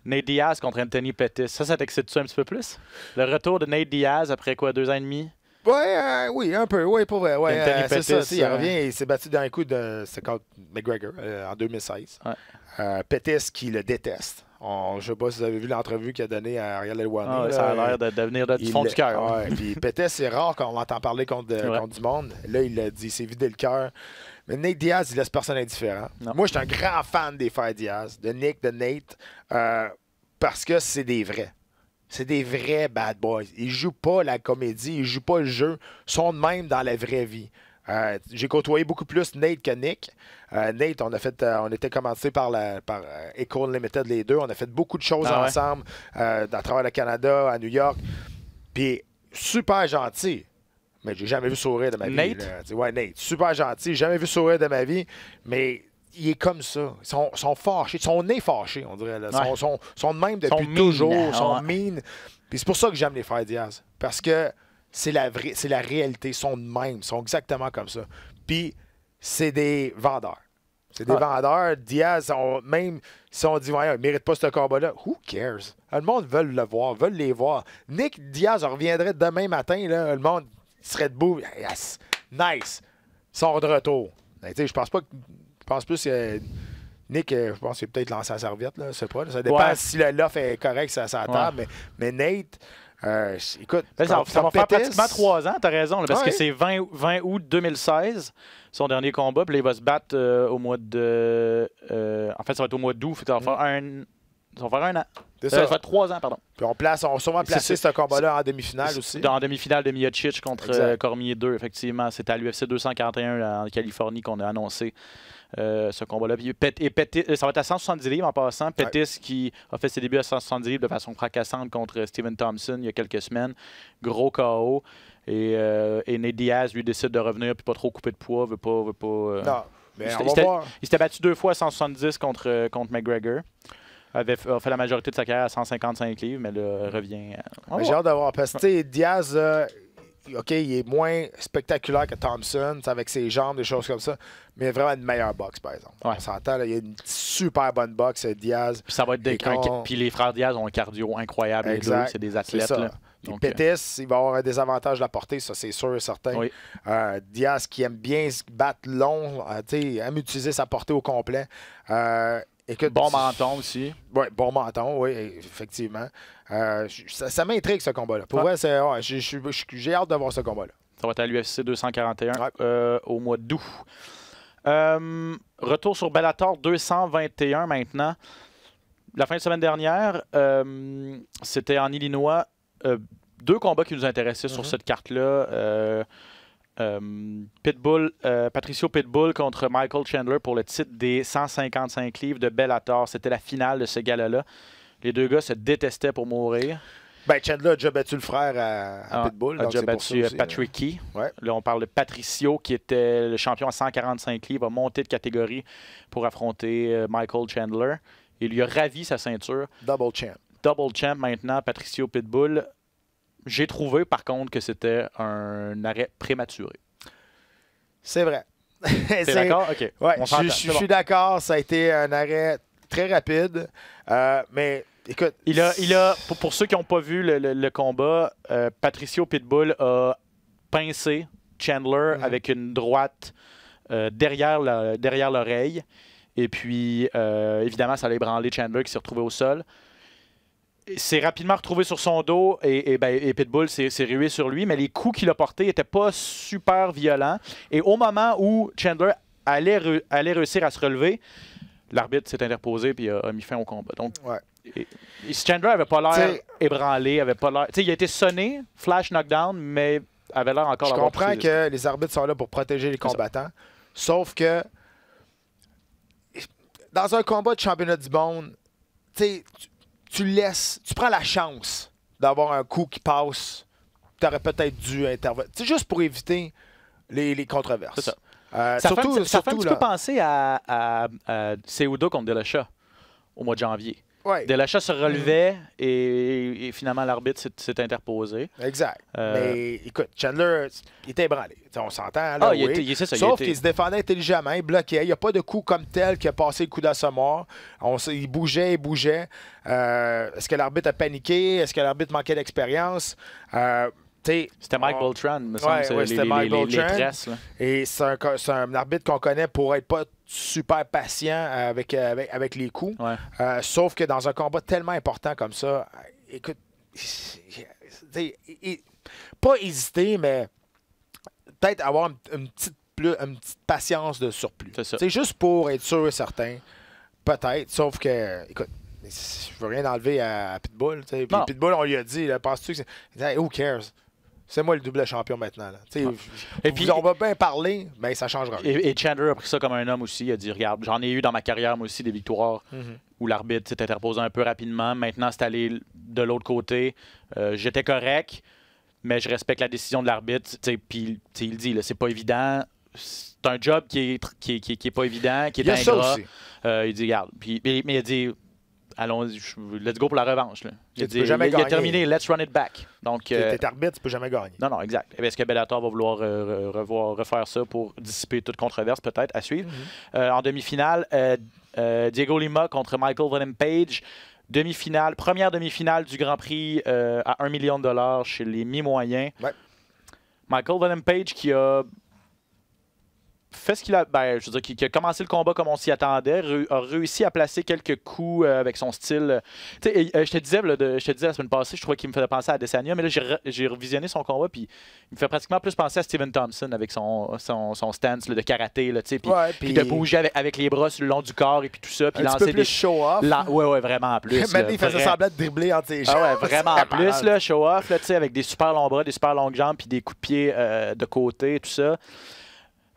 Nate Diaz contre Anthony Pettis. Ça t'excite-tu un petit peu plus? Le retour de Nate Diaz après quoi, 2 ans et demi? Oui, un peu. Oui, pour vrai. Ouais, Anthony c'est Pettis, ça. Il revient, il s'est battu d'un coup c'est contre McGregor en 2016. Ouais. Pettis qui le déteste. Je ne sais pas si vous avez vu l'entrevue qu'il a donnée à Ariel Helwani. Ça a l'air de venir du fond du cœur. Puis Pettis, c'est rare qu'on l'entend parler contre du monde. Là, il l'a dit, il s'est vidé le cœur. Mais Nate Diaz, il laisse personne indifférent. Non. Moi, je suis un grand fan des frères Diaz, de Nick, de Nate, parce que c'est des vrais. C'est des vrais bad boys. Ils jouent pas la comédie, ils jouent pas le jeu. Ils sont de même dans la vraie vie. J'ai côtoyé beaucoup plus Nate que Nick. Nate, on était commencé par Echo Limited, les deux. On a fait beaucoup de choses ensemble à travers le Canada, à New York. Puis, super gentil. Mais j'ai jamais vu sourire de ma vie. Nate? Ouais, Nate. Super gentil. J'ai jamais vu sourire de ma vie. Mais il est comme ça. Ils sont fâchés. Ils sont nés fâchés, on dirait. Ils sont de même depuis toujours. Ils sont mean. Puis c'est pour ça que j'aime les frères Diaz. Parce que c'est la réalité. Ils sont de même. Ils sont exactement comme ça. Puis c'est des vendeurs. C'est des vendeurs. Diaz, même si on dit, ouais, il ne mérite pas ce combat-là, who cares? Le monde veut le voir, veut les voir. Nick Diaz reviendrait demain matin. Là, le monde serait debout. Yes, nice. Ils sont de retour. Je pense pas que. Je pense plus que Nick, je pense qu'il a peut-être lancé la serviette. Là, je sais pas. Ça dépend si l'offre est correcte sur sa table. Mais Nate, écoute. Ça va faire pratiquement 3 ans, tu as raison. Là, parce que c'est 20 août 2016, son dernier combat. Puis là, il va se battre au mois de. En fait, ça va être au mois d'août. Ça va faire un an. Ça va faire 3 ans, pardon. Puis on va sûrement placer ce combat-là en demi-finale aussi. En demi-finale de Miocic contre Cormier 2, effectivement. C'était à l'UFC 241 en Californie qu'on a annoncé ce combat-là. Et Pettis, ça va être à 170 livres en passant. Pettis qui a fait ses débuts à 170 livres de façon fracassante contre Stephen Thompson il y a quelques semaines. Gros KO. Et Nate Diaz, lui, décide de revenir puis pas trop couper de poids. Veut pas non, mais il s'était battu 2 fois à 170 contre McGregor. Avait fait la majorité de sa carrière à 155 livres, mais là, revient. J'ai hâte de voir. Parce que Diaz, OK, il est moins spectaculaire que Thompson, avec ses jambes, des choses comme ça, mais vraiment une meilleure boxe, par exemple. On s'entend, il y a une super bonne boxe, Diaz. Puis ça va être puis les frères Diaz ont un cardio incroyable. Exact. Les deux, c'est des athlètes. Là. Donc, Pettis, il va avoir un désavantage de la portée, ça c'est sûr et certain. Oui. Diaz qui aime bien se battre long, aime utiliser sa portée au complet. Écoute, bon menton aussi. Oui, bon menton, oui, effectivement. Ça m'intrigue ce combat-là. Pour vrai, j'ai hâte de voir ce combat-là. Ça va être à l'UFC 241 au mois d'août. Retour sur Bellator 221 maintenant. La fin de semaine dernière, c'était en Illinois. 2 combats qui nous intéressaient sur cette carte-là. Patricio Pitbull contre Michael Chandler pour le titre des 155 livres de Bellator. C'était la finale de ce gala-là. Les 2 gars se détestaient pour mourir. Chandler a déjà battu le frère à Pitbull. A déjà battu Patrick Key. Là, on parle de Patricio qui était le champion à 145 livres, a monté de catégorie pour affronter Michael Chandler. Il lui a ravi sa ceinture. Double champ maintenant, Patricio Pitbull. J'ai trouvé, par contre, que c'était un arrêt prématuré. C'est vrai. T'es d'accord? OK. Ouais, je suis d'accord. Ça a été un arrêt très rapide. Mais écoute... Il a pour ceux qui n'ont pas vu le combat, Patricio Pitbull a pincé Chandler avec une droite derrière l'oreille. Et puis, évidemment, ça a ébranlé Chandler qui s'est retrouvé au sol. C'est rapidement retrouvé sur son dos et Pitbull s'est rué sur lui, mais les coups qu'il a portés n'étaient pas super violents. Et au moment où Chandler allait réussir à se relever, l'arbitre s'est interposé et a mis fin au combat. Donc, Chandler n'avait pas l'air ébranlé, avait pas l'air. Il a été sonné, flash knockdown, mais avait l'air encore d'avoir. Je comprends que les arbitres sont là pour protéger les combattants, sauf que dans un combat de championnat du monde, tu prends la chance d'avoir un coup qui passe. Tu aurais peut-être dû intervenir. C'est juste pour éviter les controverses. C'est ça. Ça fait un petit peu penser à Cejudo contre De La Hoya au mois de janvier. Ouais. De La Hoya se relevait et finalement l'arbitre s'est interposé. Exact. Mais écoute, Chandler, il était ébranlé. On s'entend. Là, sauf qu'il se défendait intelligemment, il bloquait. Il n'y a pas de coup comme tel qui a passé le coup d'assommeur. Il bougeait. Est-ce que l'arbitre a paniqué? Est-ce que l'arbitre manquait d'expérience? C'était Mike Beltran, me semble. C'était Mike Beltran. Les tresses, là. Et c'est un arbitre qu'on connaît pour être pas super patient avec les coups. Ouais. Sauf que dans un combat tellement important comme ça, écoute, pas hésiter, mais peut-être avoir une petite patience de surplus. C'est juste pour être sûr et certain. Peut-être, sauf que, écoute, je veux rien enlever à Pitbull. Puis Pitbull, on lui a dit, penses-tu que c'est... Who cares? C'est moi le double champion maintenant. Là. Et puis, on va bien parler, mais ça changera. Et Chandler a pris ça comme un homme aussi. Il a dit, regarde, j'en ai eu dans ma carrière, moi aussi, des victoires où l'arbitre s'est interposé un peu rapidement. Maintenant, c'est allé de l'autre côté. J'étais correct, mais je respecte la décision de l'arbitre. Puis il dit, c'est pas évident. C'est un job qui est pas évident, qui est ingrat. Il dit, regarde. Mais il a dit... Allons, let's go pour la revanche. Là. Il a terminé, let's run it back. Donc, t'es arbitre, tu peux jamais gagner. Non, exact. Est-ce que Bellator va vouloir refaire ça pour dissiper toute controverse, peut-être, à suivre? En demi-finale, Diego Lima contre Michael Venom Page. Première demi-finale du Grand Prix à 1 million de dollars chez les mi-moyens. Ouais. Michael Venom Page qui a fait ce qu'il a. Je veux dire, qui a commencé le combat comme on s'y attendait, a réussi à placer quelques coups avec son style. Je te disais la semaine passée, je trouvais qu'il me faisait penser à Adesanya, mais là, j'ai revisionné son combat, puis il me fait pratiquement plus penser à Stephen Thompson avec son stance là, de karaté, puis de bouger avec les bras sur le long du corps et puis tout ça, puis lancer des show-off. Ouais, vraiment en plus. Même il faisait semblant de dribbler entre ses jambes. Ah ouais, vraiment en plus, là, show-off, avec des super longs bras, des super longues jambes, puis des coups de pied de côté, tout ça.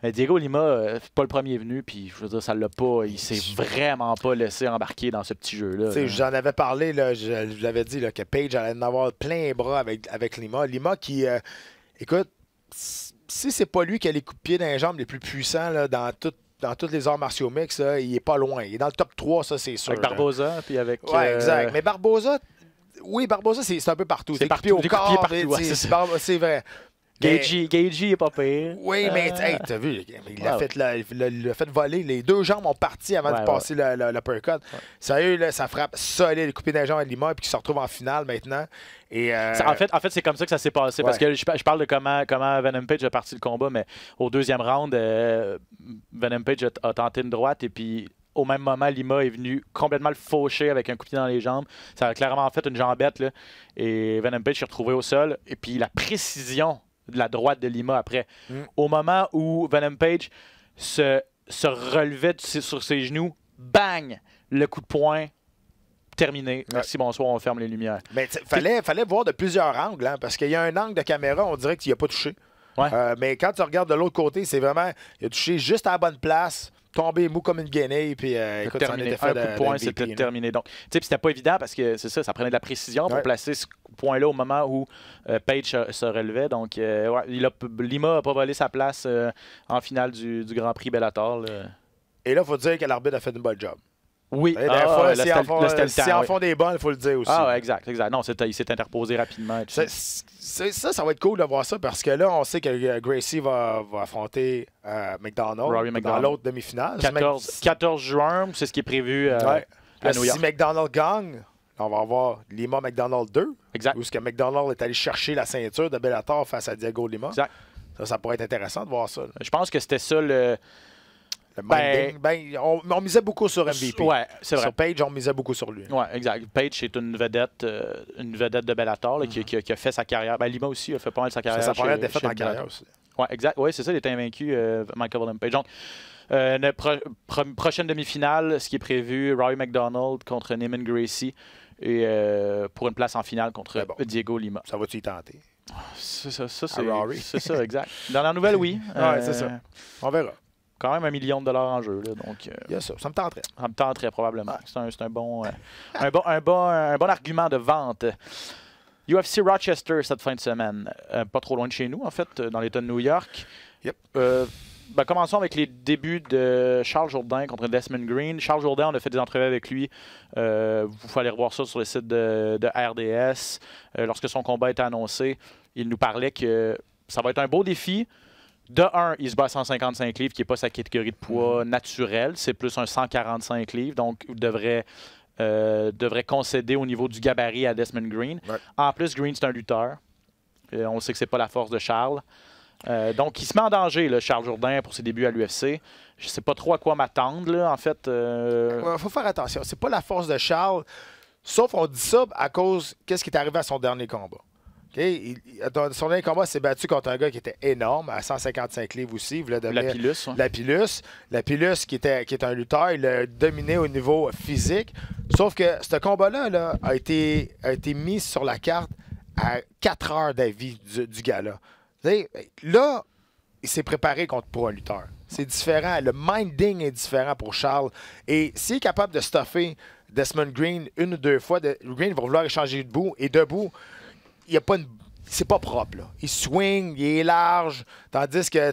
Diego Lima, c'est pas le premier venu, puis je veux dire, ça l'a pas. Il s'est vraiment pas laissé embarquer dans ce petit jeu-là. J'en avais parlé, là, je vous avais dit là, que Page allait en avoir plein les bras avec Lima. Lima qui, écoute, si c'est pas lui qui a les coups de pied dans les jambes les plus puissants là, dans tous les arts martiaux mix, là, il est pas loin. Il est dans le top 3, ça, c'est sûr. Avec Barboza, puis avec... Oui, exact. Mais Barboza, c'est un peu partout. C'est partout. Des coups de pied partout, c'est vrai. Gagey est pas pire. Oui, mais t'as vu, il a fait voler. Les deux jambes ont parti avant de passer l'uppercut. Ouais. Sérieux, là, ça frappe solide, couper des jambes à Lima, puis qui se retrouve en finale maintenant. Et, en fait, c'est comme ça que ça s'est passé. Parce que je parle de comment Venom Page a parti le combat, mais au deuxième round, Venom Page a tenté une droite, et puis au même moment, Lima est venu complètement le faucher avec un coup de pied dans les jambes. Ça a clairement fait une jambette, là, et Venom Page s'est retrouvé au sol. Et puis la précision de la droite de Lima après. Au moment où Venom Page se relevait sur ses genoux, bang! Le coup de poing, terminé. Merci, bonsoir, on ferme les lumières. Mais fallait voir de plusieurs angles, hein, parce qu'il y a un angle de caméra, on dirait qu'il n'a pas touché. Ouais. Mais quand tu regardes de l'autre côté, c'est vraiment, il a touché juste à la bonne place, tombé mou comme une guenille, puis écoute, ça en était fait un coup de poing, c'était terminé. Donc, c'était pas évident parce que c'est ça prenait de la précision pour placer ce point-là au moment où Page se relevait. Donc, Lima n'a pas volé sa place en finale du Grand Prix Bellator. Là. Et là, il faut dire que l'arbitre a fait une bonne job. Oui, si en font des bonnes, il faut le dire aussi. Ah, ouais, exact. Non, il s'est interposé rapidement. Ça va être cool de voir ça parce que là, on sait que Gracie va affronter Rory McDonald dans l'autre demi-finale. 14 juin, c'est ce qui est prévu à New York. Si McDonald gagne, on va avoir Lima McDonald 2. Exact. Où est-ce que McDonald est allé chercher la ceinture de Bellator face à Diego Lima. Exact. Ça pourrait être intéressant de voir ça. Là. Je pense que c'était ça le... On misait beaucoup sur MVP. Ouais, c'est vrai. Sur Page, on misait beaucoup sur lui. Oui, exact. Page est une vedette de Bellator là, qui a fait sa carrière. Lima aussi a fait pas mal sa carrière. C'est sa première défaite chez en carrière Bellator. aussi. Oui, exact. Oui, c'est ça, il était invaincu, Michael William Page. Donc, notre prochaine demi-finale, ce qui est prévu, Rory McDonald contre Neiman Gracie et pour une place en finale contre Diego Lima. Ça va-tu y tenter? C'est ça, c'est Rory. C'est ça, exact. Dernière nouvelle, oui. Ouais, c'est ça. On verra. Quand même $1 million en jeu. Là, donc, Il y a ça. Ça me tenterait. Ça me tenterait probablement. C'est un bon argument de vente. UFC Rochester cette fin de semaine. Pas trop loin de chez nous, en fait, dans l'État de New York. Yep. Commençons avec les débuts de Charles Jourdain contre Desmond Green. Charles Jourdain, on a fait des entrevues avec lui. Vous pouvez aller revoir ça sur le site de RDS. Lorsque son combat était annoncé, il nous parlait que ça va être un beau défi. De 1, il se bat à 155 livres, qui n'est pas sa catégorie de poids naturelle. C'est plus un 145 livres. Donc, il devrait concéder au niveau du gabarit à Desmond Green. Ouais. En plus, Green, c'est un lutteur. On sait que c'est pas la force de Charles. Donc, il se met en danger, là, Charles Jourdain, pour ses débuts à l'UFC. Je ne sais pas trop à quoi m'attendre, là, en fait. Faut faire attention. C'est pas la force de Charles. Sauf on dit ça à cause qu'est-ce qui est arrivé à son dernier combat. Okay? Son dernier combat s'est battu contre un gars qui était énorme, à 155 livres aussi. Lapillus. Lapillus, qui est un lutteur, il a dominé au niveau physique. Sauf que ce combat-là là, a été mis sur la carte à 4 heures d'avis du gars-là. Là, il s'est préparé pour un lutteur. C'est différent. Le minding est différent pour Charles. Et s'il est capable de stuffer Desmond Green une ou deux fois, Green va vouloir échanger debout. Et debout, il y a pas une... c'est pas propre. Là. Il swing, il est large. Tandis que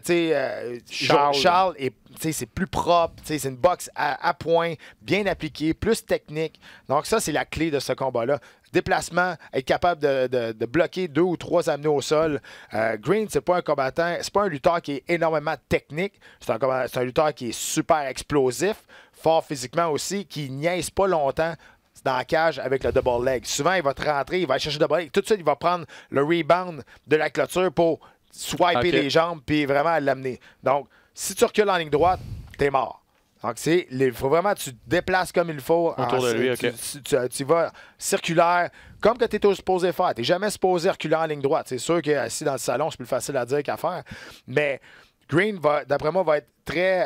Charles c'est plus propre. C'est une boxe à point, bien appliquée, plus technique. Donc ça, c'est la clé de ce combat-là. Déplacement, être capable de bloquer 2 ou 3 amenés au sol. Green, c'est pas un combattant, c'est pas un lutteur qui est énormément technique. C'est un lutteur qui est super explosif, fort physiquement aussi, qui niaise pas longtemps dans la cage avec le double leg. Souvent, il va te rentrer, il va aller chercher le double leg. Tout de suite, il va prendre le rebound de la clôture pour swiper les jambes puis vraiment l'amener. Donc, si tu recules en ligne droite, t'es mort. Donc, il faut vraiment que tu te déplaces comme il faut. Autour de lui, tu vas circulaire, comme que tu es supposé faire. Tu n'es jamais supposé reculer en ligne droite. C'est sûr qu'assis dans le salon, c'est plus facile à dire qu'à faire. Mais Green, d'après moi, va être très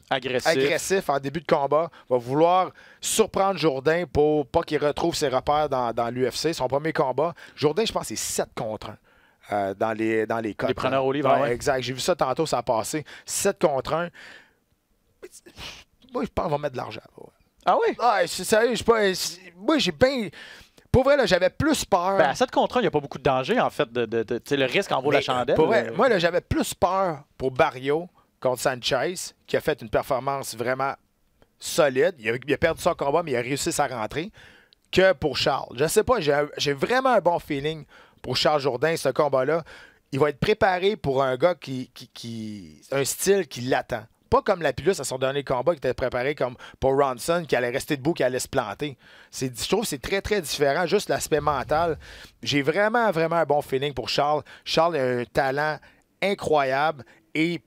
agressif en début de combat. Va vouloir surprendre Jourdain pour pas qu'il retrouve ses repères dans l'UFC. Son premier combat, Jourdain, je pense, c'est 7 contre 1 dans les cotes. Les preneurs au livre, ouais. Exact. J'ai vu ça tantôt, ça a passé. 7 contre 1. Moi, je pense qu'on va mettre de l'argent. Ouais. Ah oui? Ah, c'est sérieux, moi, j'ai bien... Pour vrai, là, j'avais plus peur. À 7 contre 1, il n'y a pas beaucoup de danger, en fait. Le risque en vaut la chandelle. Pour vrai, moi, là, j'avais plus peur pour Barrio contre Sanchez, qui a fait une performance vraiment solide. Il a perdu son combat, mais il a réussi sa rentrée, que pour Charles. Je ne sais pas, j'ai vraiment un bon feeling pour Charles Jourdain, ce combat-là. Il va être préparé pour un gars un style qui l'attend. Pas comme Lapillus à son dernier combat qui était préparé comme pour Ronson, qui allait rester debout, qui allait se planter. Je trouve que c'est très, très différent. Juste l'aspect mental. J'ai vraiment, vraiment un bon feeling pour Charles. Charles a un talent incroyable et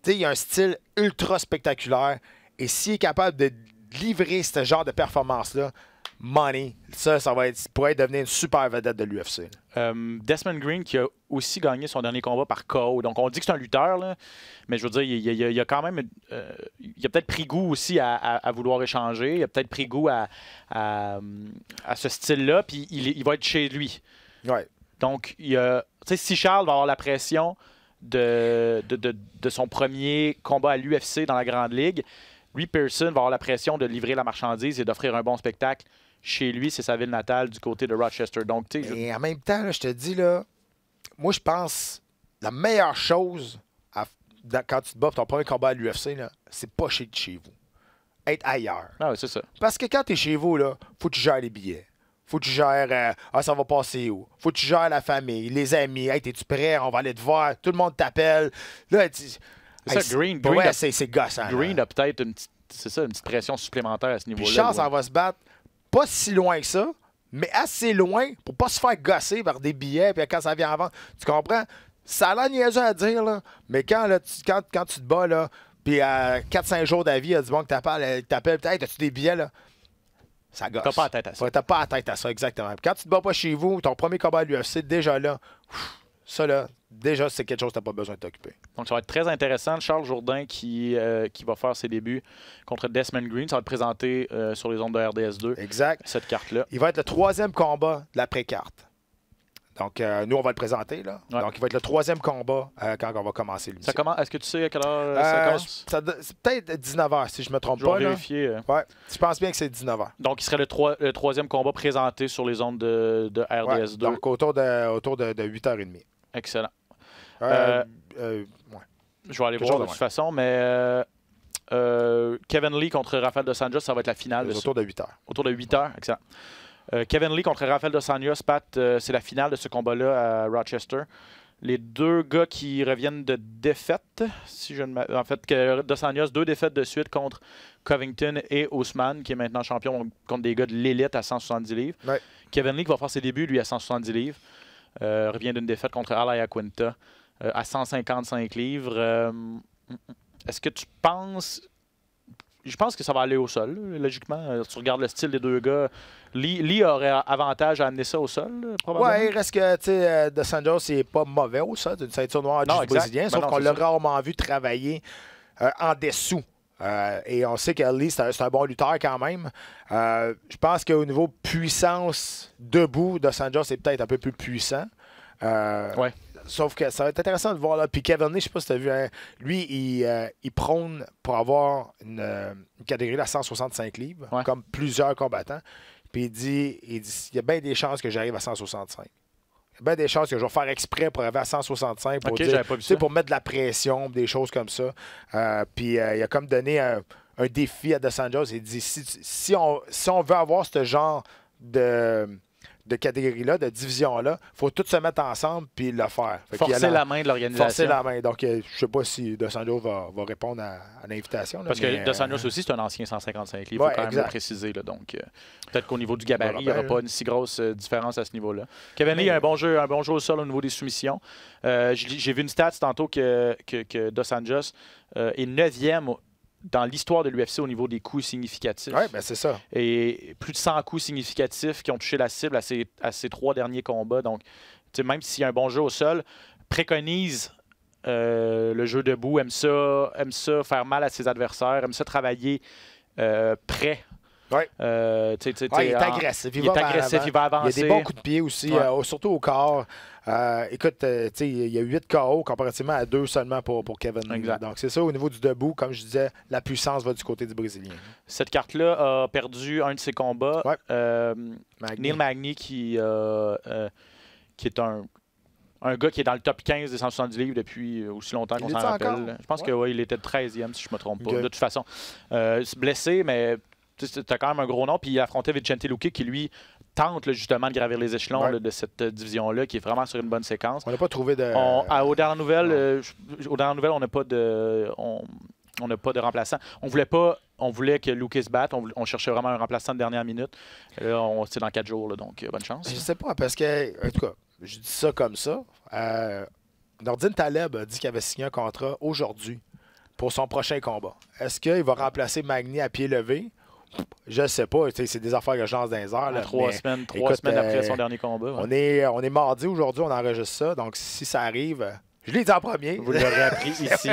il a un style ultra spectaculaire. Et s'il est capable de livrer ce genre de performance-là, money, ça pourrait devenir une super vedette de l'UFC. Desmond Green qui a aussi gagné son dernier combat par KO. Donc on dit que c'est un lutteur, là, mais je veux dire, il a quand même... il a peut-être pris goût aussi à vouloir échanger. Il a peut-être pris goût à ce style-là, puis il va être chez lui. Ouais. Donc, si Charles va avoir la pression de son premier combat à l'UFC dans la Grande Ligue, lui, Pearson, va avoir la pression de livrer la marchandise et d'offrir un bon spectacle chez lui. C'est sa ville natale du côté de Rochester. Donc, et en même temps, là, je te dis, là, moi, je pense la meilleure chose quand tu te bats pour ton premier combat à l'UFC, c'est pas chez vous. Être ailleurs. Ah oui, c'est ça. Parce que quand tu es chez vous, là, faut que tu gères les billets. Faut que tu gères ça va passer où? Faut que tu gères la famille, les amis. Hey, t'es-tu prêt? On va aller te voir. Tout le monde t'appelle. Là, c'est ça, Green. C'est gossant. Green a peut-être une petite c'est ça, une petite pression supplémentaire à ce Puis niveau-là. Charles, ouais. ça va se battre pas si loin que ça, mais assez loin pour pas se faire gosser par des billets, puis quand ça vient avant. Tu comprends? Ça a l'air niaiseux à dire, là, mais quand tu te bats, là, puis à 4-5 jours d'avis, il y a du bon que t'appelles, hey, t'as-tu des billets, là? Ça gosse. T'as pas la tête à ça. Ouais, t'as pas la tête à ça, exactement. Puis quand tu te bats pas chez vous, ton premier combat à l'UFC, déjà là, ça là, déjà c'est quelque chose que t'as pas besoin de t'occuper. Donc, ça va être très intéressant. Charles Jourdain qui va faire ses débuts contre Desmond Green. Ça va être présenté sur les ondes de RDS2, Exact. cette carte-là. Il va être le 3e combat de l'après-carte. Donc, nous, on va le présenter, là. Ouais. Donc, il va être le 3e combat quand on va commencer l'émission. Ça commence. Est-ce que tu sais à quelle heure ça commence? C'est peut-être 19h, si je me trompe Je vais pas. Là. vérifier. Ouais, je pense bien que c'est 19h. Donc, il serait le 3e combat présenté sur les ondes de Ouais, RDS2. donc, autour de 8h30. Excellent. Ouais. Je vais aller Quelque voir chose de de toute façon, mais Kevin Lee contre Rafael Dos Anjos, ça va être la finale. Autour de 8h. Autour de 8 heures, excellent. Kevin Lee contre Rafael Dos Anjos, Pat, c'est la finale de ce combat-là à Rochester. Les deux gars qui reviennent de défaite, si je ne en fait, que Dos Anjos, 2 défaites de suite contre Covington et Ousmane, qui est maintenant champion contre des gars de l'élite à 170 livres. Ouais. Kevin Lee qui va faire ses débuts, lui, à 170 livres. Revient d'une défaite contre Alaya Quinta à 155 livres. Est-ce que tu penses... Je pense que ça va aller au sol, logiquement. Tu regardes le style des deux gars. Lee aurait avantage à amener ça au sol, probablement. Ouais, il reste que, tu sais, Dos Anjos, c'est pas mauvais au sol, d'une ceinture noire Non, du exact. brésilien, Ben sauf non, qu'on c'est l'a ça. rarement vu travailler en dessous. Et on sait que Lee, c'est un bon lutteur quand même. Je pense qu'au niveau puissance debout, Dos Anjos est peut-être un peu plus puissant. Ouais. Sauf que ça va être intéressant de voir là. Puis Kevin Lee, je sais pas si tu as vu, hein, lui, il prône pour avoir une catégorie à 165 livres, Ouais. comme plusieurs combattants. Puis il dit, il y a bien des chances que j'arrive à 165. Il y a bien des chances que je vais faire exprès pour arriver à 165 pour, Ok, dire, j'avais pas vu tu sais, ça. pour mettre de la pression, des choses comme ça. Puis il a comme donné un défi à Dos Anjos. Il dit, si on veut avoir ce genre de catégorie-là, de division-là, il faut tous se mettre ensemble puis le faire. Fait qu'il y a Forcer la main de l'organisation. Forcer la main. Donc, je ne sais pas si Dos Anjos va répondre à l'invitation. là, Parce mais, que Dos Anjos aussi, c'est un ancien 155 livres. Il faut ouais, quand même exact. le préciser. Là, donc, peut-être qu'au niveau du gabarit, il n'y aura ben, pas une si grosse différence à ce niveau-là. Kevin Lee mais- a un bon jeu au sol au niveau des soumissions. J'ai vu une stat tantôt que Dos Anjos est 9e dans l'histoire de l'UFC au niveau des coups significatifs. Oui, ben c'est ça. Et plus de 100 coups significatifs qui ont touché la cible à ces 3 derniers combats. Donc, tu sais, même s'il y a un bon jeu au sol, préconise le jeu debout, aime ça faire mal à ses adversaires, aime ça travailler près. Ouais. Il est agressif. Il est agressif, il va avancer. Il y a des bons coups de pied aussi, Ouais. surtout au corps. Écoute, il y a 8 KO comparativement à 2 seulement pour Kevin Lee. Exact. Donc, c'est ça, au niveau du debout, comme je disais, la puissance va du côté du Brésilien. Cette carte-là a perdu un de ses combats. Ouais. Neil Magny qui est un gars qui est dans le top 15 des 170 livres depuis aussi longtemps qu'on Il s'en est-tu rappelle. encore? Je pense qu'il était 13e, si je ne me trompe pas. Ok. De toute façon, blessé, mais tu as quand même un gros nom. Puis il affrontait Vicente Luque qui, lui, tente là, justement de gravir les échelons Ouais. là, de cette division-là, qui est vraiment sur une bonne séquence. On n'a pas trouvé de. Aux dernières nouvelles, on n'a pas de... On n'a pas de remplaçant. On voulait que Lucas se batte. On cherchait vraiment un remplaçant de dernière minute. Là, c'est dans 4 jours, là, donc bonne chance. Je sais pas, parce que, en tout cas, je dis ça comme ça. Nordine Taleb a dit qu'il avait signé un contrat aujourd'hui pour son prochain combat. Est-ce qu'il va remplacer Magny à pied levé? Je sais pas. C'est des affaires que je lance dans les airs. Là, 3 mais semaines, écoute, semaines après son dernier combat. Ouais. on est mardi aujourd'hui, on enregistre ça. Donc, si ça arrive, je l'ai dit en premier. Vous l'aurez appris ici.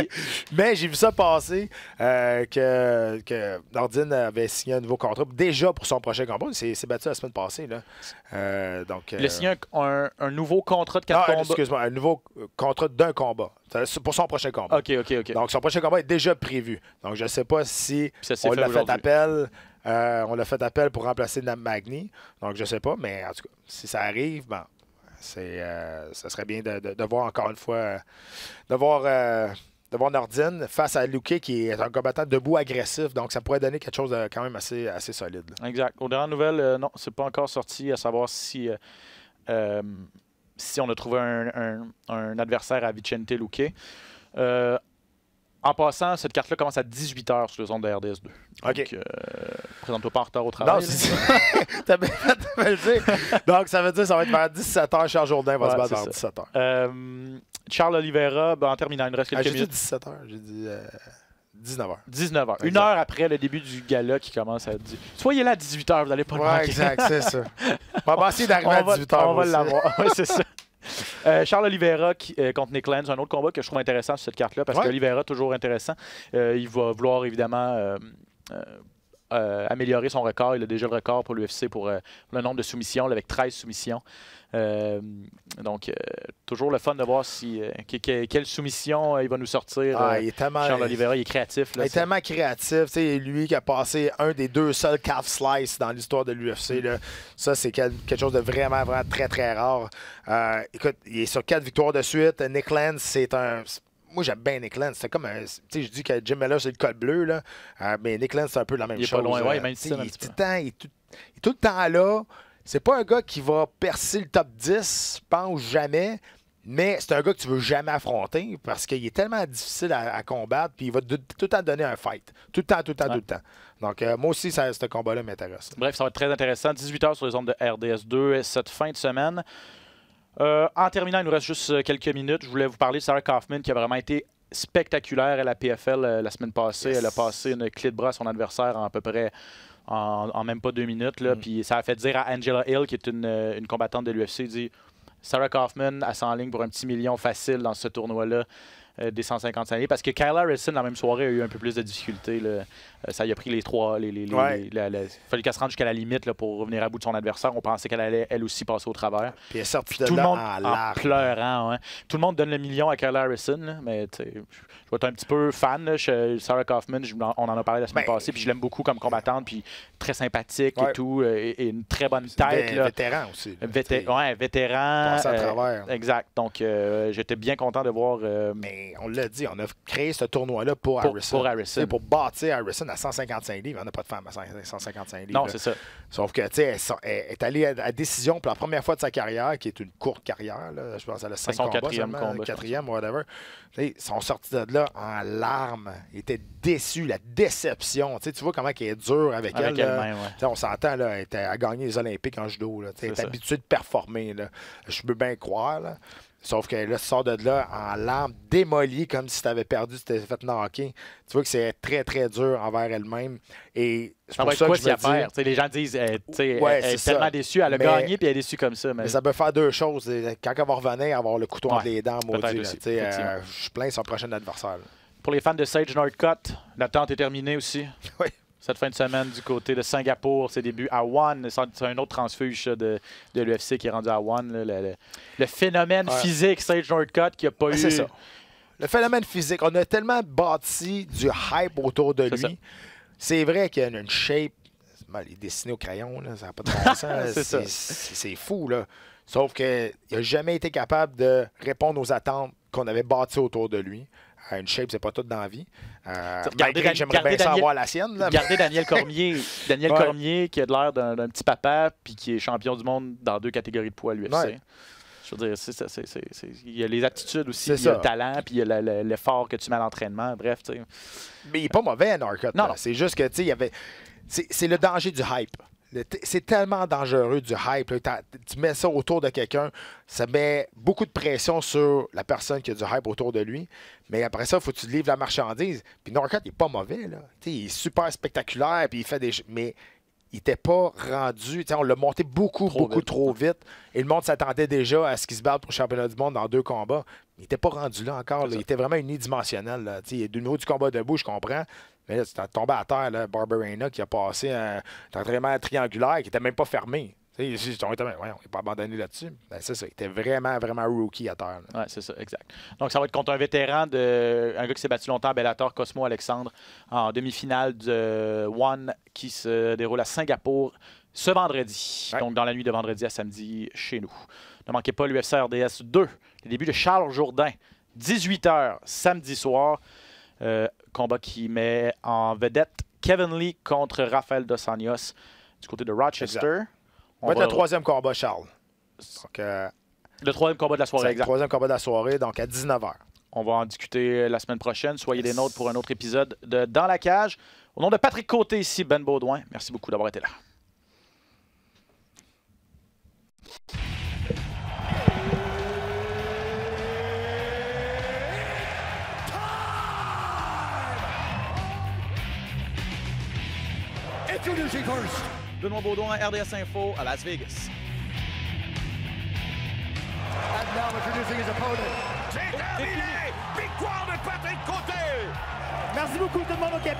Mais j'ai vu ça passer que Nordine avait signé un nouveau contrat déjà pour son prochain combat. C'est battu la semaine passée. Là. Donc, Il a signé un nouveau contrat de 4 combats. excuse-moi, un nouveau contrat d'un combat. C'est pour son prochain combat. OK. Donc, son prochain combat est déjà prévu. Donc, je ne sais pas si Ça s'est on fait l'a fait aujourd'hui. appel. On l'a fait appel pour remplacer Magny. Donc, je ne sais pas. Mais en tout cas, si ça arrive, bon, ça serait bien de voir encore une fois, de voir Nordine face à Luque qui est un combattant debout agressif. Donc, ça pourrait donner quelque chose de quand même assez solide. Là. Exact. Aux dernières nouvelles, non, c'est pas encore sorti à savoir si on a trouvé un adversaire à Vicente Luque. En passant, cette carte-là commence à 18h sur le zone de RDS 2. OK. Donc, présente-toi pas en retard au travail. Non, c'est ça. T'as bien fait de me le dire. Donc, ça veut dire que ça va être vers 17h. Charles Jourdain va se battre vers 17h. Charles Oliveira, en terminant, il nous reste quelques J'ai dit minutes. 17h. J'ai dit 19h. 19h. Une heure après le début du gala qui commence à dire. Soyez là à 18h, vous n'allez pas le manquer. Ouais, exact, c'est ça. On va essayer d'arriver à 18h. On va l'avoir. Oui, c'est ça. Charles Oliveira contre Nick Lenz, un autre combat que je trouve intéressant sur cette carte-là, parce que Oliveira, toujours intéressant. Il va vouloir évidemment améliorer son record. Il a déjà le record pour l'UFC pour le nombre de soumissions, là, avec 13 soumissions. Donc, toujours le fun de voir quelle soumission il va nous sortir. Il est tellement, Charles Oliveira, il est créatif. Là, il est tellement créatif. Lui qui a passé un des 2 seuls calf slice dans l'histoire de l'UFC. Ça, c'est quelque chose de vraiment, vraiment très, très rare. Écoute, il est sur 4 victoires de suite. Nick Lenz, c'est un... Moi, j'aime bien Nick Lenz. C'est comme un... Tu sais, je dis que Jim Miller, c'est le col bleu, là. Mais Nick Lenz, c'est un peu la même chose. Il est pas loin, ouais, même si il est tout le temps là. C'est pas un gars qui va percer le top 10, je pense jamais, mais c'est un gars que tu veux jamais affronter parce qu'il est tellement difficile à combattre, puis il va tout le temps donner un fight. Tout le temps. Donc, moi aussi, ce combat-là m'intéresse. Bref, ça va être très intéressant. 18h sur les zones de RDS2 cette fin de semaine. En terminant, il nous reste juste quelques minutes. Je voulais vous parler de Sarah Kaufman qui a vraiment été spectaculaire à la PFL la semaine passée. Yes. Elle a passé une clé de bras à son adversaire en à peu près en même pas 2 minutes. Là. Puis ça a fait dire à Angela Hill, qui est une combattante de l'UFC, dit Sarah Kaufman, elle s'enligne pour un petit million facile dans ce tournoi-là des 155 livres. Parce que Kyle Harrison, la même soirée, a eu un peu plus de difficultés. Là. Ça y a pris les 3. Il fallait qu'elle se rende jusqu'à la limite là, pour revenir à bout de son adversaire. On pensait qu'elle allait, elle aussi, passer au travers. Puis elle est sortie de tout là le monde en en larmes. pleurant. Ouais. Tout le monde donne le million à Kyle Harrison. Là, mais je vais être un petit peu fan. Là, Sarah Kaufman, on en a parlé la semaine passée. Puis je l'aime beaucoup comme combattante. Puis très sympathique et tout. Et une très bonne tête. Vétéran aussi. Vétéran. Passé à travers. Exact. Donc, j'étais bien content de voir. Mais on l'a dit, on a créé ce tournoi-là pour Harrison. Pour Harrison. Pour bâtir Harrison à 155 livres. On n'a pas de femme à 155 livres. Non, là. c'est ça. Sauf que, tu sais, elle est allée à décision pour la première fois de sa carrière, qui est une courte carrière. Là. Je pense qu'elle a 5 combats. Quatrième, whatever. Ils sont sortis de là en larmes. Ils étaient déçus, la déception. Tu vois comment elle est dure avec elle. elle-même, ouais. On s'entend, là, elle a gagné les Olympiques en judo. Là. Elle est habituée de performer. Là. Je peux bien croire. Là. Sauf que là, tu sors de là en larmes, démolie, comme si tu avais perdu, tu t'avais fait knocker. Tu vois que c'est très, très dur envers elle-même. Et c'est pour ça que je veux dire... Les gens disent elle est tellement déçue, elle a gagné puis elle est déçue comme ça. Mais ça peut faire 2 choses. Quand elle va revenir, avoir le couteau entre les dents, maudit. Je plains son prochain adversaire. Là. Pour les fans de Sage Northcutt, l'attente est terminée aussi. Oui. Cette fin de semaine du côté de Singapour, ses débuts à One. C'est un autre transfuge de l'UFC qui est rendu à One. Là, le phénomène physique Sage Northcutt qui n'a pas eu... C'est ça. Le phénomène physique. On a tellement bâti du hype autour de lui. C'est vrai qu'il y a une shape... Il est dessiné au crayon, là, ça n'a pas de bon sens. C'est fou, là. Sauf qu'il n'a jamais été capable de répondre aux attentes qu'on avait bâties autour de lui. Une shape, c'est pas tout dans la vie. J'aimerais bien savoir la sienne. Là, regardez Daniel Cormier. Cormier qui a de l'air d'un petit papa puis qui est champion du monde dans 2 catégories de poids à l'UFC. Ouais. Je veux dire, il y a les aptitudes aussi, il y a le talent, puis il y a l'effort que tu mets à l'entraînement. Bref, tu sais. Mais il n'est pas mauvais, Northcutt. Non. C'est juste que, tu sais, il y avait... C'est le danger du hype. C'est tellement dangereux du hype. Là. Tu mets ça autour de quelqu'un, ça met beaucoup de pression sur la personne qui a du hype autour de lui. Mais après ça, il faut que tu livres la marchandise. Puis Northcutt, il n'est pas mauvais. Là. Il est super spectaculaire, puis il fait des... Mais il n'était pas rendu... On l'a monté beaucoup trop vite. Et le monde s'attendait déjà à ce qu'il se batte pour le championnat du monde dans 2 combats. Il n'était pas rendu là encore. Là. Il était vraiment unidimensionnel. Là. Du niveau du combat debout, je comprends. Mais là, tu es tombé à terre, là, Barberena, qui a passé un entraînement triangulaire qui n'était même pas fermé. On n'est pas abandonné là-dessus. Ben, c'est ça. Il était vraiment, vraiment rookie à terre. Oui, c'est ça, exact. Donc, ça va être contre un vétéran, un gars qui s'est battu longtemps à Bellator, Cosmo Alexandre, en demi-finale de One qui se déroule à Singapour ce vendredi. Ouais. Donc, dans la nuit de vendredi à samedi chez nous. Ne manquez pas l'UFC RDS 2, le début de Charles Jourdain, 18h samedi soir. Combat qui met en vedette Kevin Lee contre Rafael Dos Anjos du côté de Rochester. On va être le 3e combat, Charles. Donc, le 3e combat de la soirée, exact. Le 3e combat de la soirée, donc à 19h. On va en discuter la semaine prochaine. Soyez des nôtres pour un autre épisode de Dans la cage. Au nom de Patrick Côté, ici Ben Baudouin. Merci beaucoup d'avoir été là. Introducing first. Benoît Baudouin, RDS Info à Las Vegas. And now introducing his opponent. C'est terminé! Victoire de Patrick Côté! Merci beaucoup tout le monde au Québec.